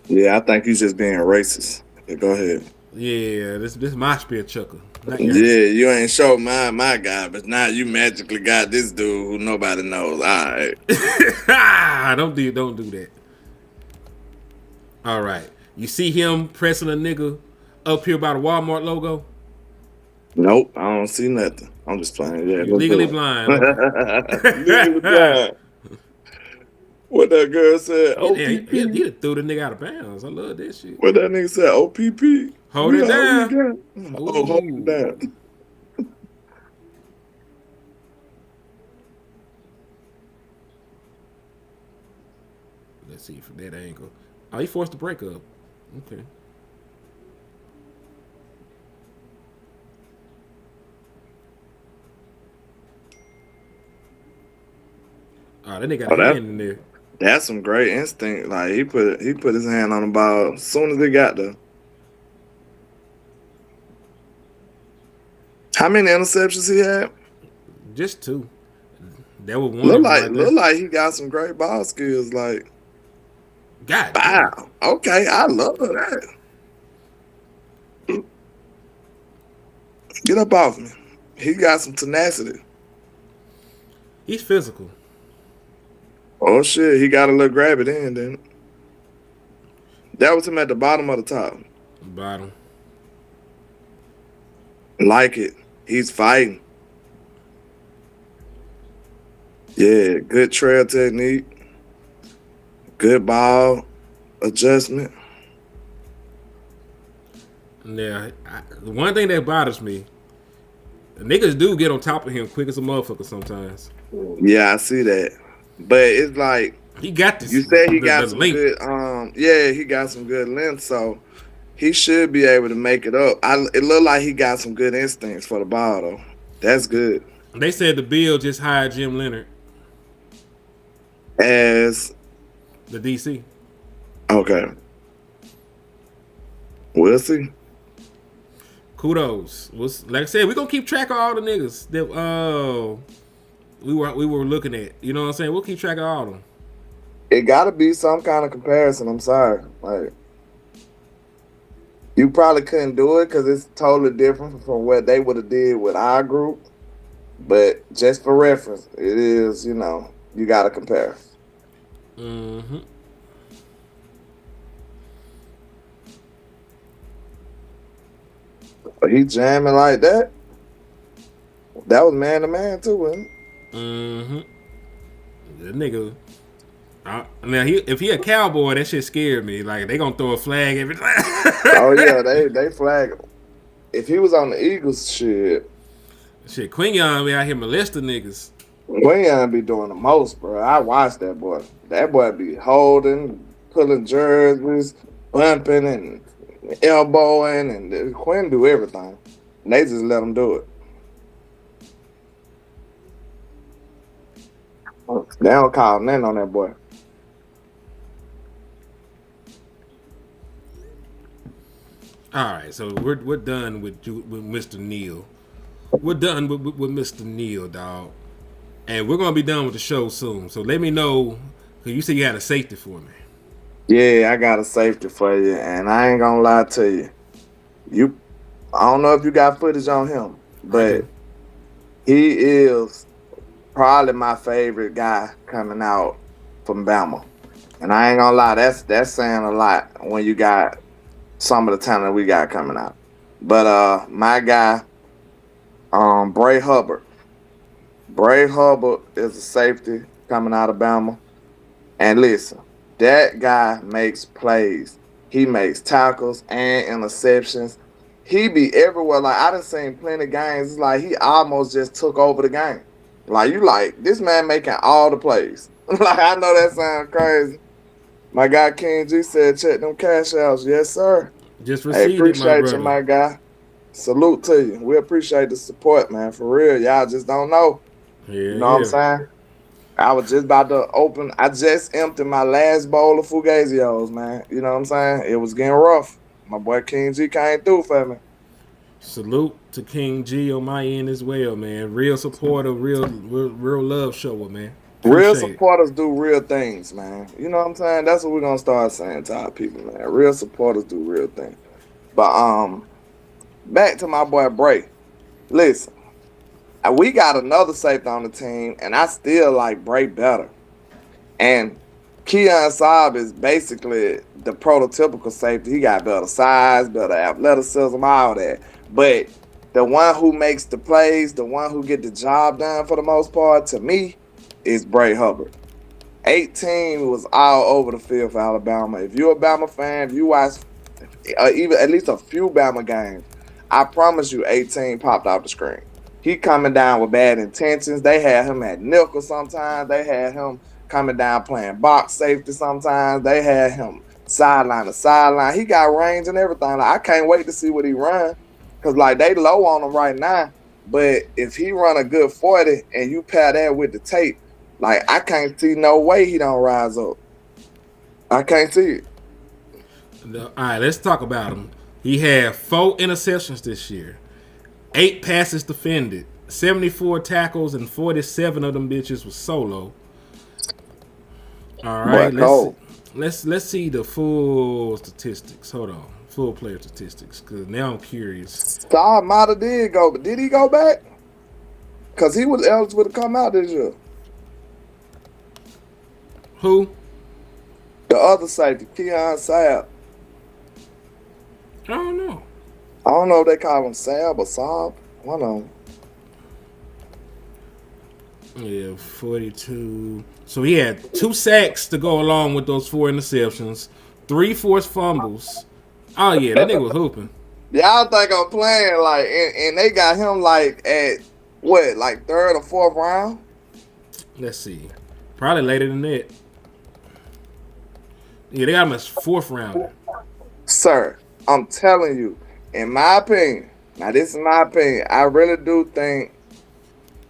Yeah, I think he's just being racist. Yeah, go ahead. Yeah, this my spear chucker. Not Yeah, yours. you ain't show my guy, but now you magically got this dude who nobody knows. All right. Don't do that. All right, you see him pressing a nigga up here by the Walmart logo. Nope, I don't see nothing. I'm just playing. Yeah, You're legally blind. Okay. Legally blind. What that girl said? OPP. He threw the nigga out of bounds. I love that shit. What that nigga said? OPP. Hold it down. Oh, hold it down. Let's see from that angle. Oh, he forced the break up. Okay. Oh, that nigga got a hand in there. That's some great instinct. Like he put his hand on the ball as soon as he got there. How many interceptions he had? Just 2. That was one. Look like he got some great ball skills. Like, God. wow. Okay, I love that. Get up off me. He got some tenacity. He's physical. Oh shit, he got to look grab it in then. That was him at the bottom of the top. Bottom. Like it. He's fighting. Yeah, good trail technique. Good ball adjustment. Yeah, the one thing that bothers me, niggas do get on top of him quick as a motherfucker sometimes. Yeah, I see that. But it's like he got this. You said he got some length. good. Yeah, he got some good length, so he should be able to make it up. It looked like he got some good instincts for the ball though. That's good. They said the Bill just hired Jim Leonard as the DC. Okay, we'll see. Kudos. Like I said, we're gonna keep track of all the niggas that we were looking at. You know what I'm saying? We'll keep track of all of them. It gotta be some kind of comparison. I'm sorry. Like you probably couldn't do it because it's totally different from what they would have did with our group. But just for reference, it is, you gotta compare. Mm-hmm. But he jamming like that. That was man to man too, wasn't it? Mm-hmm. The nigga. Now, if he a Cowboy, that shit scared me. Like they gonna throw a flag every time. Oh yeah, they flag him. If he was on the Eagles, shit, Quinyon be out here molesting niggas. Quinyon be doing the most, bro. I watched that boy. That boy be holding, pulling jerseys, bumping, and elbowing, and Quinn do everything. And they just let him do it. They don't call nothing on that boy. All right, so we're done with Mr. Neal. We're done with Mr. Neal, dog, and we're gonna be done with the show soon. So let me know, cause you said you had a safety for me. Yeah, I got a safety for you, and I ain't gonna lie to you. I don't know if you got footage on him, but he is probably my favorite guy coming out from Bama. And I ain't gonna lie, that's saying a lot when you got some of the talent we got coming out. But my guy, Bray Hubbard. Bray Hubbard is a safety coming out of Bama. And listen, that guy makes plays. He makes tackles and interceptions. He be everywhere. Like I done seen plenty of games. It's like he almost just took over the game. Like you like this man making all the plays. Like I know that sounds crazy. My guy King G said check them cash outs. Yes, sir. Just Hey, received it, my appreciate brother. you, my guy. salute to you. We appreciate the support, man. For real, y'all just don't know. Yeah, You know what I'm saying? I was just about to open. I just emptied my last bowl of Fugazios, man. You know what I'm saying? It was getting rough. My boy King G came through for me. Salute to King G on my end as well, man. Real supporter, real love shower, man. Real Appreciate it. supporters do real things, man. You know what I'm saying? That's what we're gonna start saying to our people, man. Real supporters do real things. But back to my boy Bray. Listen, we got another safety on the team, and I still like Bray better. And Keon Saab is basically the prototypical safety. He got better size, better athleticism, all that. But the one who makes the plays, the one who get the job done for the most part, to me, is Bray Hubbard. 18 was all over the field for Alabama. If you're a Bama fan, if you watch even at least a few Bama games, I promise you 18 popped off the screen. He coming down with bad intentions. They had him at nickel sometimes. They had him coming down playing box safety sometimes. They had him sideline to sideline. He got range and everything. Like, I can't wait to see what he run because, like, they low on him right now. But if he run a good 40 and you pair that with the tape, like, I can't see no way he don't rise up. I can't see it. All right, let's talk about him. He had 4 interceptions this year, 8 passes defended, 74 tackles, and 47 of them bitches was solo. All right, let's see the full statistics. Hold on, full player statistics, because now I'm curious. Saab might have did go, but did he go back? Because he was eligible to come out this year. Who? The other safety, Keon Saab. I don't know. I don't know if they call him Saab or Saab. One of them. Yeah, 42. So he had 2 sacks to go along with those 4 interceptions, 3 forced fumbles. Oh yeah, that nigga was hooping. Y'all think I'm playing like, and they got him like at what, like 3rd or 4th round? Let's see, probably later than that. Yeah, they got him as 4th rounder. Sir, I'm telling you, in my opinion, now this is my opinion, I really do think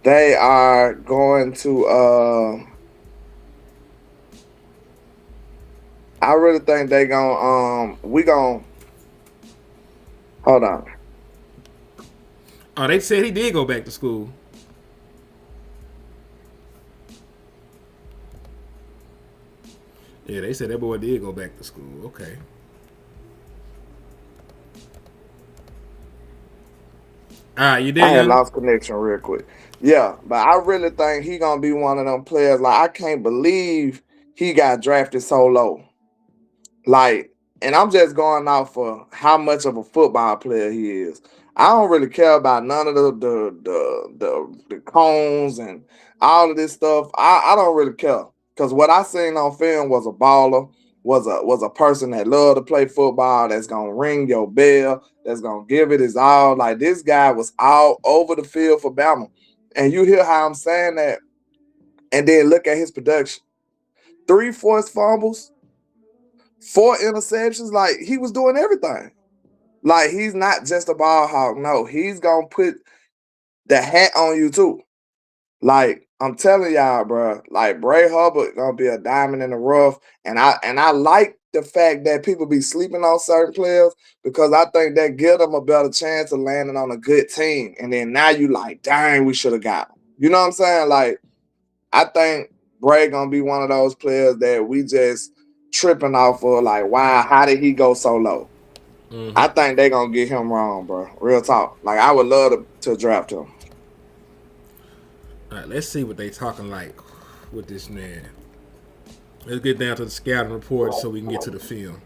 they are going to I really think they gonna hold on. Oh, they said he did go back to school. Yeah, they said that boy did go back to school. Okay. All right, you did. I had lost connection real quick. Yeah, but I really think he gonna be one of them players. Like, I can't believe he got drafted so low. Like, and I'm just going off for how much of a football player he is. I don't really care about none of the cones and all of this stuff. I don't really care because what I seen on film was a baller, was a person that loved to play football, that's gonna ring your bell, that's gonna give it his all. Like, this guy was all over the field for Bama, and you hear how I'm saying that, and then look at his production: 3 forced fumbles, 4 interceptions. Like, he was doing everything. Like, he's not just a ball hawk. No, he's gonna put the hat on you too. Like, I'm telling y'all, bro. Like, Bray Hubbard gonna be a diamond in the rough, and I like the fact that people be sleeping on certain players because I think that give them a better chance of landing on a good team. And then now you like, dang, we should have got him. You know what I'm saying? Like, I think Bray gonna be one of those players that we just tripping off of. Like, wow, how did he go so low? Mm-hmm. I think they gonna get him wrong, bro. Real talk. Like, I would love to draft him. All right, let's see what they talking like with this man. Let's get down to the scouting report so we can get to the film.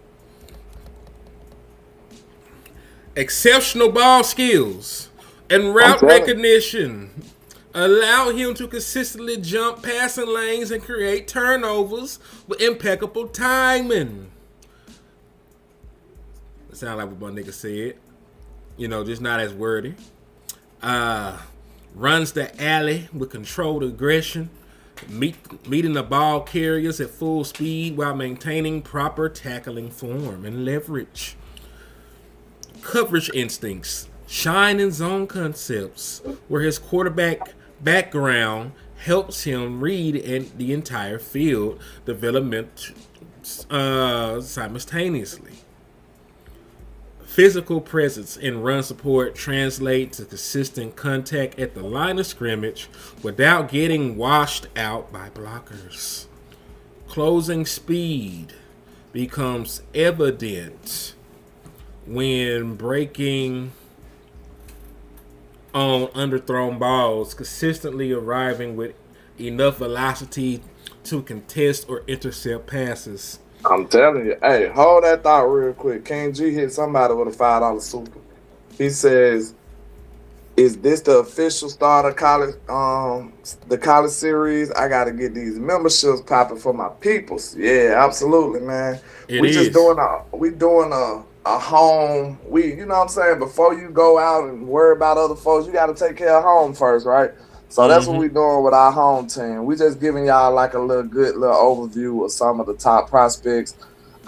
Exceptional ball skills and route recognition allow him to consistently jump passing lanes and create turnovers with impeccable timing. It sounds like what my nigga said. You know, just not as wordy. Runs the alley with controlled aggression, meeting the ball carriers at full speed while maintaining proper tackling form and leverage. Coverage instincts. shine in zone concepts, where his quarterback background helps him read the entire field development simultaneously. Physical presence and run support translate to consistent contact at the line of scrimmage without getting washed out by blockers. Closing speed becomes evident when breaking on underthrown balls, consistently arriving with enough velocity to contest or intercept passes. I'm telling you. Hey, hold that thought real quick. King G hit somebody with a $5 super. He says, "Is this the official start of college? The college series? I got to get these memberships popping for my peoples." Yeah, absolutely, man. We just doing a home. You know what I'm saying? Before you go out and worry about other folks, you got to take care of home first, right? So that's what we doing with our home team. We just giving y'all like a little overview of some of the top prospects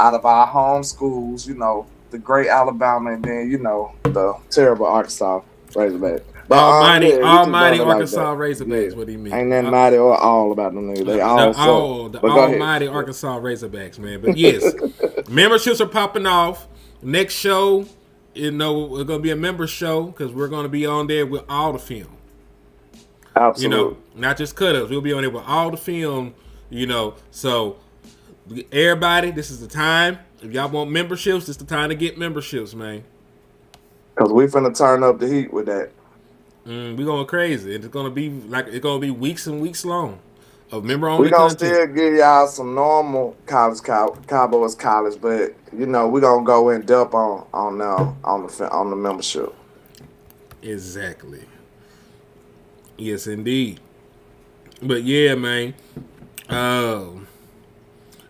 out of our home schools. You know, the great Alabama, and then the terrible Arkansas Razorbacks. Almighty Arkansas Razorbacks. What do you mean? Ain't nothing mighty or all about them niggas. They all the almighty Arkansas Razorbacks, man. But yes, memberships are popping off. Next show, it's gonna be a member show because we're gonna be on there with all the film. Absolutely. Not just cut-ups. We'll be on there with all the film. So everybody, this is the time. If y'all want memberships, this is the time to get memberships, man. Cause we finna turn up the heat with that. We going crazy. It's gonna be weeks and weeks long of member only. We gonna content. still give y'all some normal Cowboys college, but we gonna go in depth on the membership. Exactly. Yes, indeed. But yeah, man.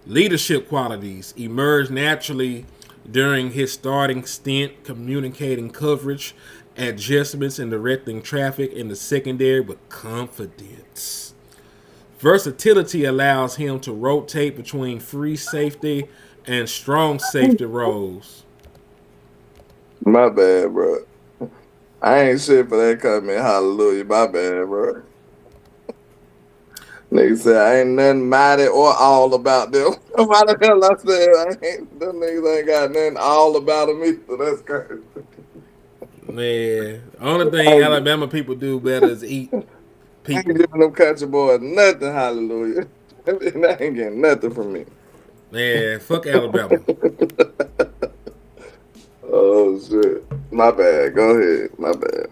Leadership qualities emerge naturally during his starting stint, communicating coverage, adjustments, and directing traffic in the secondary with confidence. Versatility allows him to rotate between free safety and strong safety roles. My bad, bro. I ain't shit for that comment. Hallelujah. My bad, bro. Nigga said I ain't nothing mighty or all about them. Why the hell I said them niggas ain't got nothing all about them either. That's crazy. Man, the only thing Alabama people do better is eat I people. ain't giving them country boys nothing, hallelujah. They ain't getting nothing from me. Man, fuck Alabama. Oh, shit. My bad. Go ahead. My bad.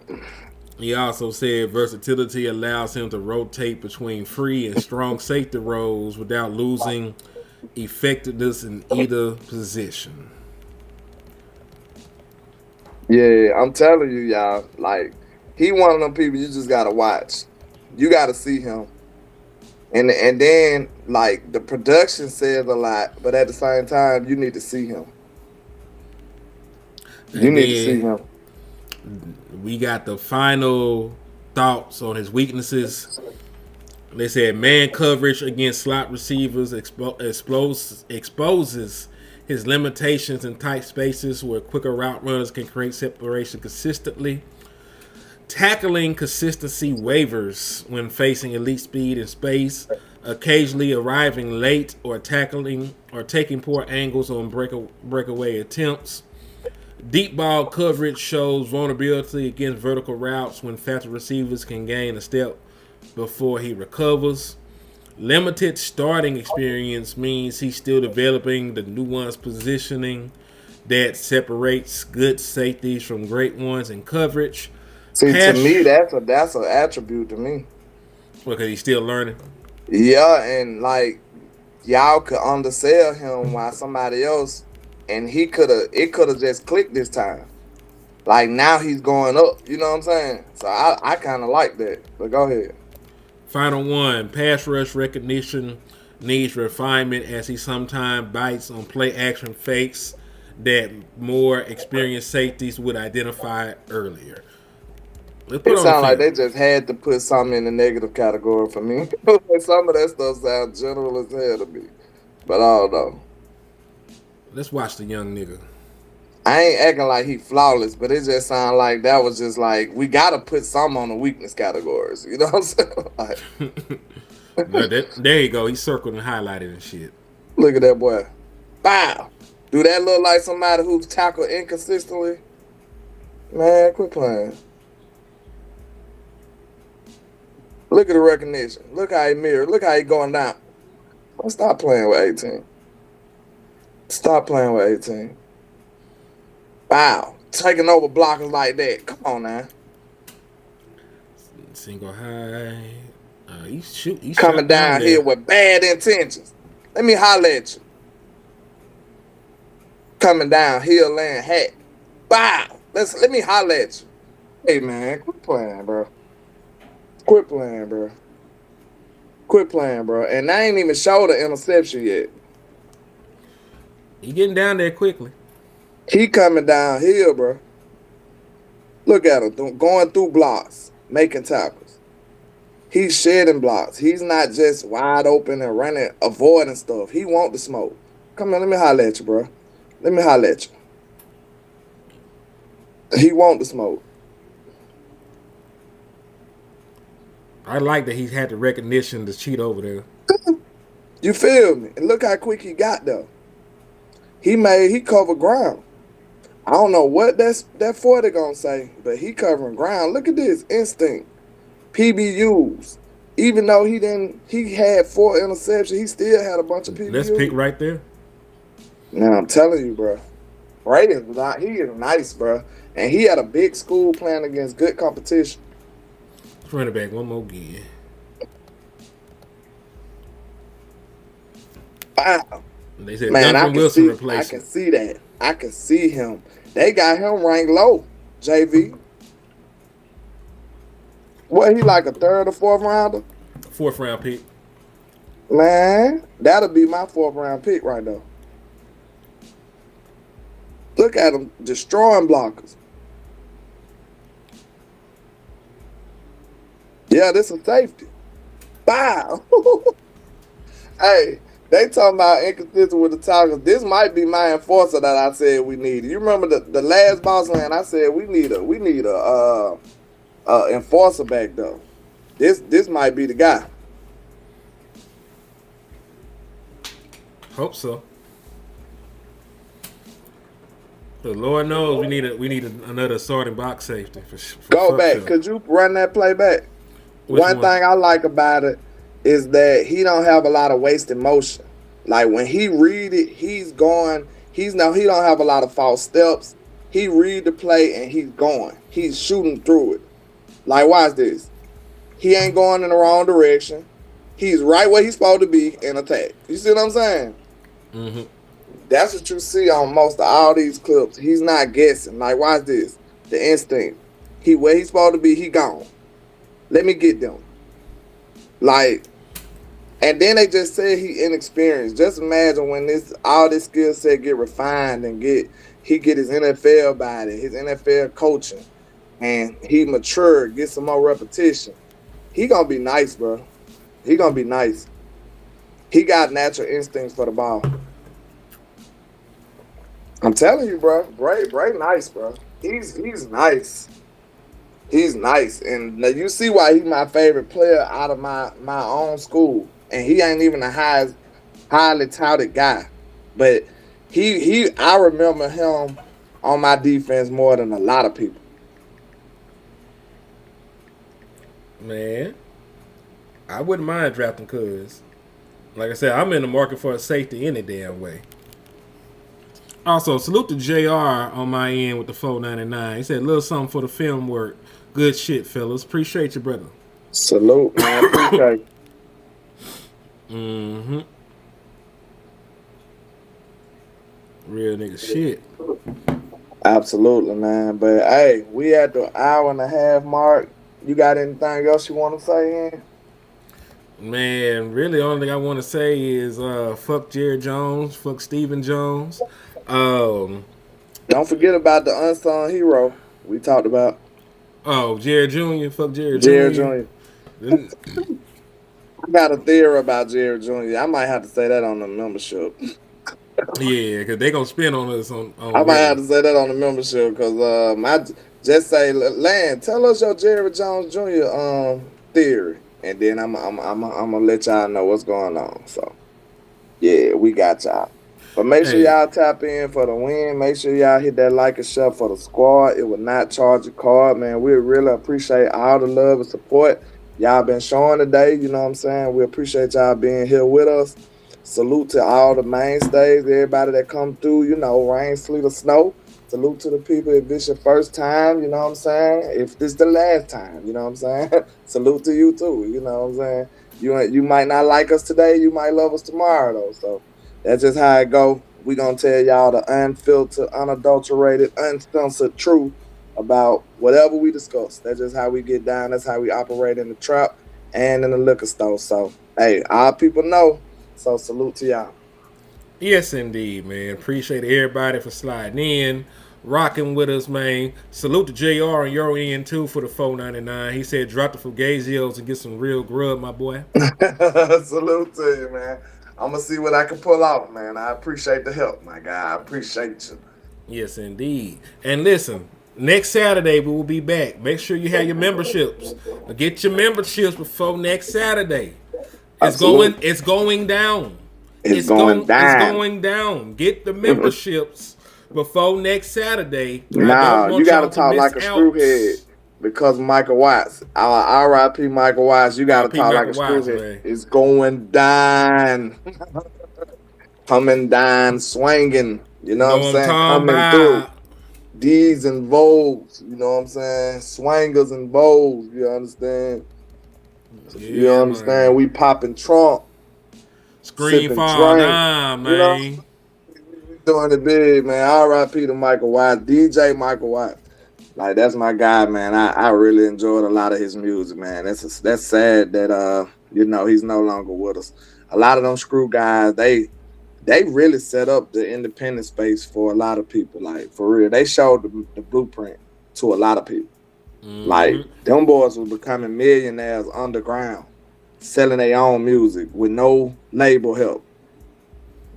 He also said versatility allows him to rotate between free and strong safety roles without losing effectiveness in either position. Yeah, I'm telling you, y'all. Like, he one of them people you just gotta watch. You gotta see him. And then, like, the production says a lot, but at the same time, you need to see him. You need to see him. We got the final thoughts on his weaknesses. They said man coverage against slot receivers exposes his limitations in tight spaces where quicker route runners can create separation consistently. Tackling consistency wavers when facing elite speed and space, occasionally arriving late or tackling or taking poor angles on breakaway attempts. Deep ball coverage shows vulnerability against vertical routes when faster receivers can gain a step before he recovers. Limited starting experience means he's still developing the nuanced positioning that separates good safeties from great ones in coverage. See, to me, that's an attribute to me. Because he's still learning. Yeah, and like y'all could undersell him while somebody else, and it could have just clicked this time. Like now he's going up, you know what I'm saying? So I kind of like that. But go ahead. Final one, pass rush recognition needs refinement as he sometimes bites on play action fakes that more experienced safeties would identify earlier. It sounds like they just had to put something in the negative category for me. Some of that stuff sounds general as hell to me. But I don't know. Let's watch the young nigga. I ain't acting like he flawless, but it just sound like that was just like we gotta put some on the weakness categories. You know what I'm saying? Like, No, there you go. He circled and highlighted and shit. look at that boy. Wow. Do that look like somebody who's tackled inconsistently? Man, quit playing. Look at the recognition. Look how he mirrored. Look how he going down. Well, stop playing with 18. Stop playing with 18. Wow. Taking over blockers like that. Come on now. Single high. He's Coming down here with bad intentions. Let me holler at you. Coming down here laying hat. Wow. Let me holler at you. Hey man, quit playing, bro. Quit playing, bro. Quit playing, bro. And I ain't even showed the interception yet. He getting down there quickly. He coming down here, bro. Look at him going through blocks, making tackles. He's shedding blocks. He's not just wide open and running, avoiding stuff. He want the smoke. Come on, let me holler at you, bro. Let me holler at you. He want the smoke. I like that he's had the recognition to cheat over there. You feel me? And look how quick he got though. He covered ground. I don't know what that 40 gonna say, but he covering ground. Look at this instinct. PBUs. Even though he had 4 interceptions, he still had a bunch of PBUs. Let's pick right there. Now I'm telling you, bro. He is nice, bro. And he had a big school playing against good competition. Running back one more again. Wow. They said Man, Duncan Wilson replaced I can see that. I can see him. They got him ranked low, JV. What, he like a 3rd or 4th rounder? 4th round pick. Man, that'll be my 4th round pick right now. Look at him destroying blockers. Yeah, this is safety. Wow. Hey, they talking about inconsistent with the tackles. This might be my enforcer that I said we needed. You remember the last boss land? I said we need a enforcer back though. This might be the guy. Hope so. The Lord knows we need another starting box safety. Go back. Sure. Could you run that play back? One thing I like about it is that he don't have a lot of wasted motion. Like when he read it, he don't have a lot of false steps. He read the play and he's going. He's shooting through it. Like watch this. He ain't going in the wrong direction. He's right where he's supposed to be in attack. You see what I'm saying? Mm-hmm. That's what you see on most of all these clips. He's not guessing. Like watch this. The instinct. Where he's supposed to be, he gone. Let me get them. Like, and then they just said he inexperienced. Just imagine when all this skill set get refined and he get his NFL body, his NFL coaching, and he mature, get some more repetition. He gonna be nice, bro. He gonna be nice. He got natural instincts for the ball. I'm telling you, bro. Bray nice, bro. He's nice. He's nice, and now you see why he's my favorite player out of my own school. And he ain't even the highly touted guy, but I remember him on my defense more than a lot of people. Man, I wouldn't mind drafting Cuz. Like I said, I'm in the market for a safety any damn way. Also, salute to JR on my end with the $4.99. He said, little something for the film work. Good shit, fellas. Appreciate you, brother. Salute, man. Appreciate you. Mm-hmm. Real nigga shit. Absolutely, man. But, hey, we at the 1.5 hour mark. You got anything else you want to say, Ian? Man, really, the only thing I want to say is fuck Jerry Jones, fuck Stephen Jones. Don't forget about the unsung hero we talked about. Oh, Jerry Jr. Fuck Jerry Jr. Jerry Jr. I got a theory about Jerry Jr. I might have to say that on the membership. Yeah, because they gonna spin on us on I might have Reddit. to say that on the membership because my just say, Land, tell us your Jerry Jones Jr. Theory, and then I'm gonna let y'all know what's going on. So yeah, we got y'all. But make sure Hey, y'all tap in for the win. Make sure y'all hit that like and share for the squad. It will not charge a card, man. We really appreciate all the love and support y'all been showing today. You know what I'm saying? We appreciate y'all being here with us. Salute to all the mainstays, everybody that come through, rain, sleet, or snow. Salute to the people if this your first time, you know what I'm saying? If this the last time, you know what I'm saying? Salute to you too, you know what I'm saying? You might not like us today, you might love us tomorrow though. So that's just how it go. We gonna tell y'all the unfiltered, unadulterated, uncensored truth about whatever we discuss. That's just how we get down. That's how we operate in the trap and in the liquor store. So hey, our people know. So salute to y'all. yes, indeed, man. Appreciate everybody for sliding in, rocking with us, man. Salute to JR and your end too for the $4.99. He said drop the Fugazios and get some real grub, my boy. Salute to you, man. I'm gonna see what I can pull off, man. I appreciate the help, my guy. I appreciate you. Yes, indeed. And listen, next Saturday we will be back. Make sure you have your memberships. Get your memberships before next Saturday. Absolutely. It's going down. It's going It's down. going down. Get the memberships before next Saturday. I don't Nah, you want gotta y'all to talk miss like a out. screwhead because Michael Watts. R.I.P. Michael Watts. You gotta R.I.P. talk like a Michael Watts, screwhead. man. It's going down. Coming down, swinging. You know what I'm Know what I'm saying? talking Coming through. about? D's and Vogues. You know what I'm saying? Swangers and Vogues. You understand? You Yeah, understand? man. We popping Trump, Screen sipping fall drink. down, You know, man. we doing it big, man. R.I.P. to Michael White, DJ Michael White. Like that's my guy, man. I really enjoyed a lot of his music, man. That's sad that he's no longer with us. A lot of them screw guys, they really set up the independent space for a lot of people. Like for real, they showed the blueprint to a lot of people. Like them boys was becoming millionaires underground, selling their own music with no label help.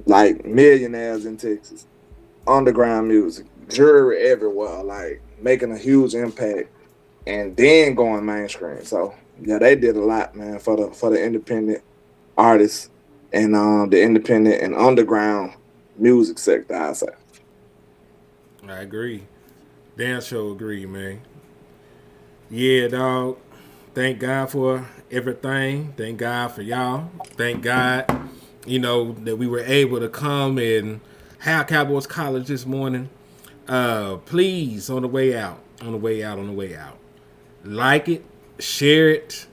Like millionaires in Texas, underground music, jury everywhere, like making a huge impact, and then going mainstream. So yeah, they did a lot, man, for the independent artists and the independent and underground music sector. I say. I agree. Damn sure agree, man. Yeah, dog. Thank God for everything. Thank God for y'all. Thank God, that we were able to come and have Cowboys College this morning. Please, on the way out, like it, share it,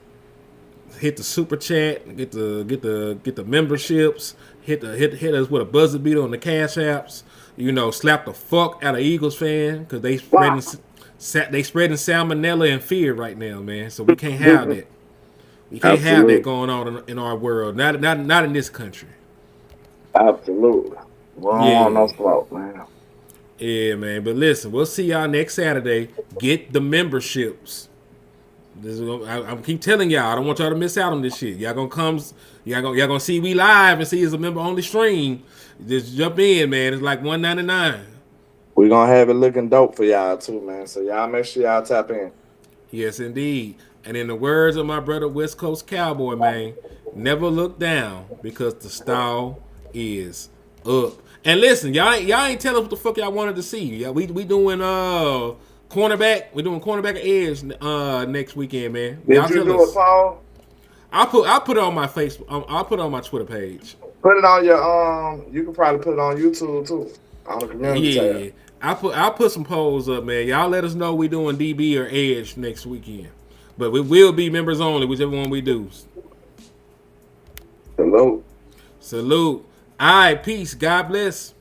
hit the super chat, get the memberships, hit us with a buzzer beater on the cash apps. Slap the fuck out of Eagles fan because Wow. they spreading salmonella and fear right now, man. So we can't have that. We can't have that Absolutely. going on in our world. Not in this country. Absolutely. We don't want no Yeah. smoke, man. Yeah, man. But listen, we'll see y'all next Saturday. Get the memberships. I keep telling y'all, I don't want y'all to miss out on this shit. Y'all gonna come, y'all gonna see we live and see it's a member only stream. Just jump in, man. It's like $1.99. We're gonna have it looking dope for y'all too, man. So y'all make sure y'all tap in. Yes, indeed. And in the words of my brother West Coast Cowboy, man, never look down because the stall is up. And listen, y'all ain't telling us what the fuck y'all wanted to see. Yeah, we doing cornerback. We're doing cornerback edge next weekend, man. Did Y'all you tell do it, us. Paul? I'll put it on my Facebook. I'll put it on my Twitter page. Put it on your you can probably put it on YouTube too. On the community tab. Yeah, I'll put some polls up, man. Y'all let us know we doing DB or edge next weekend. But we will be members only, whichever one we do. Hello. Salute. All right, peace. God bless.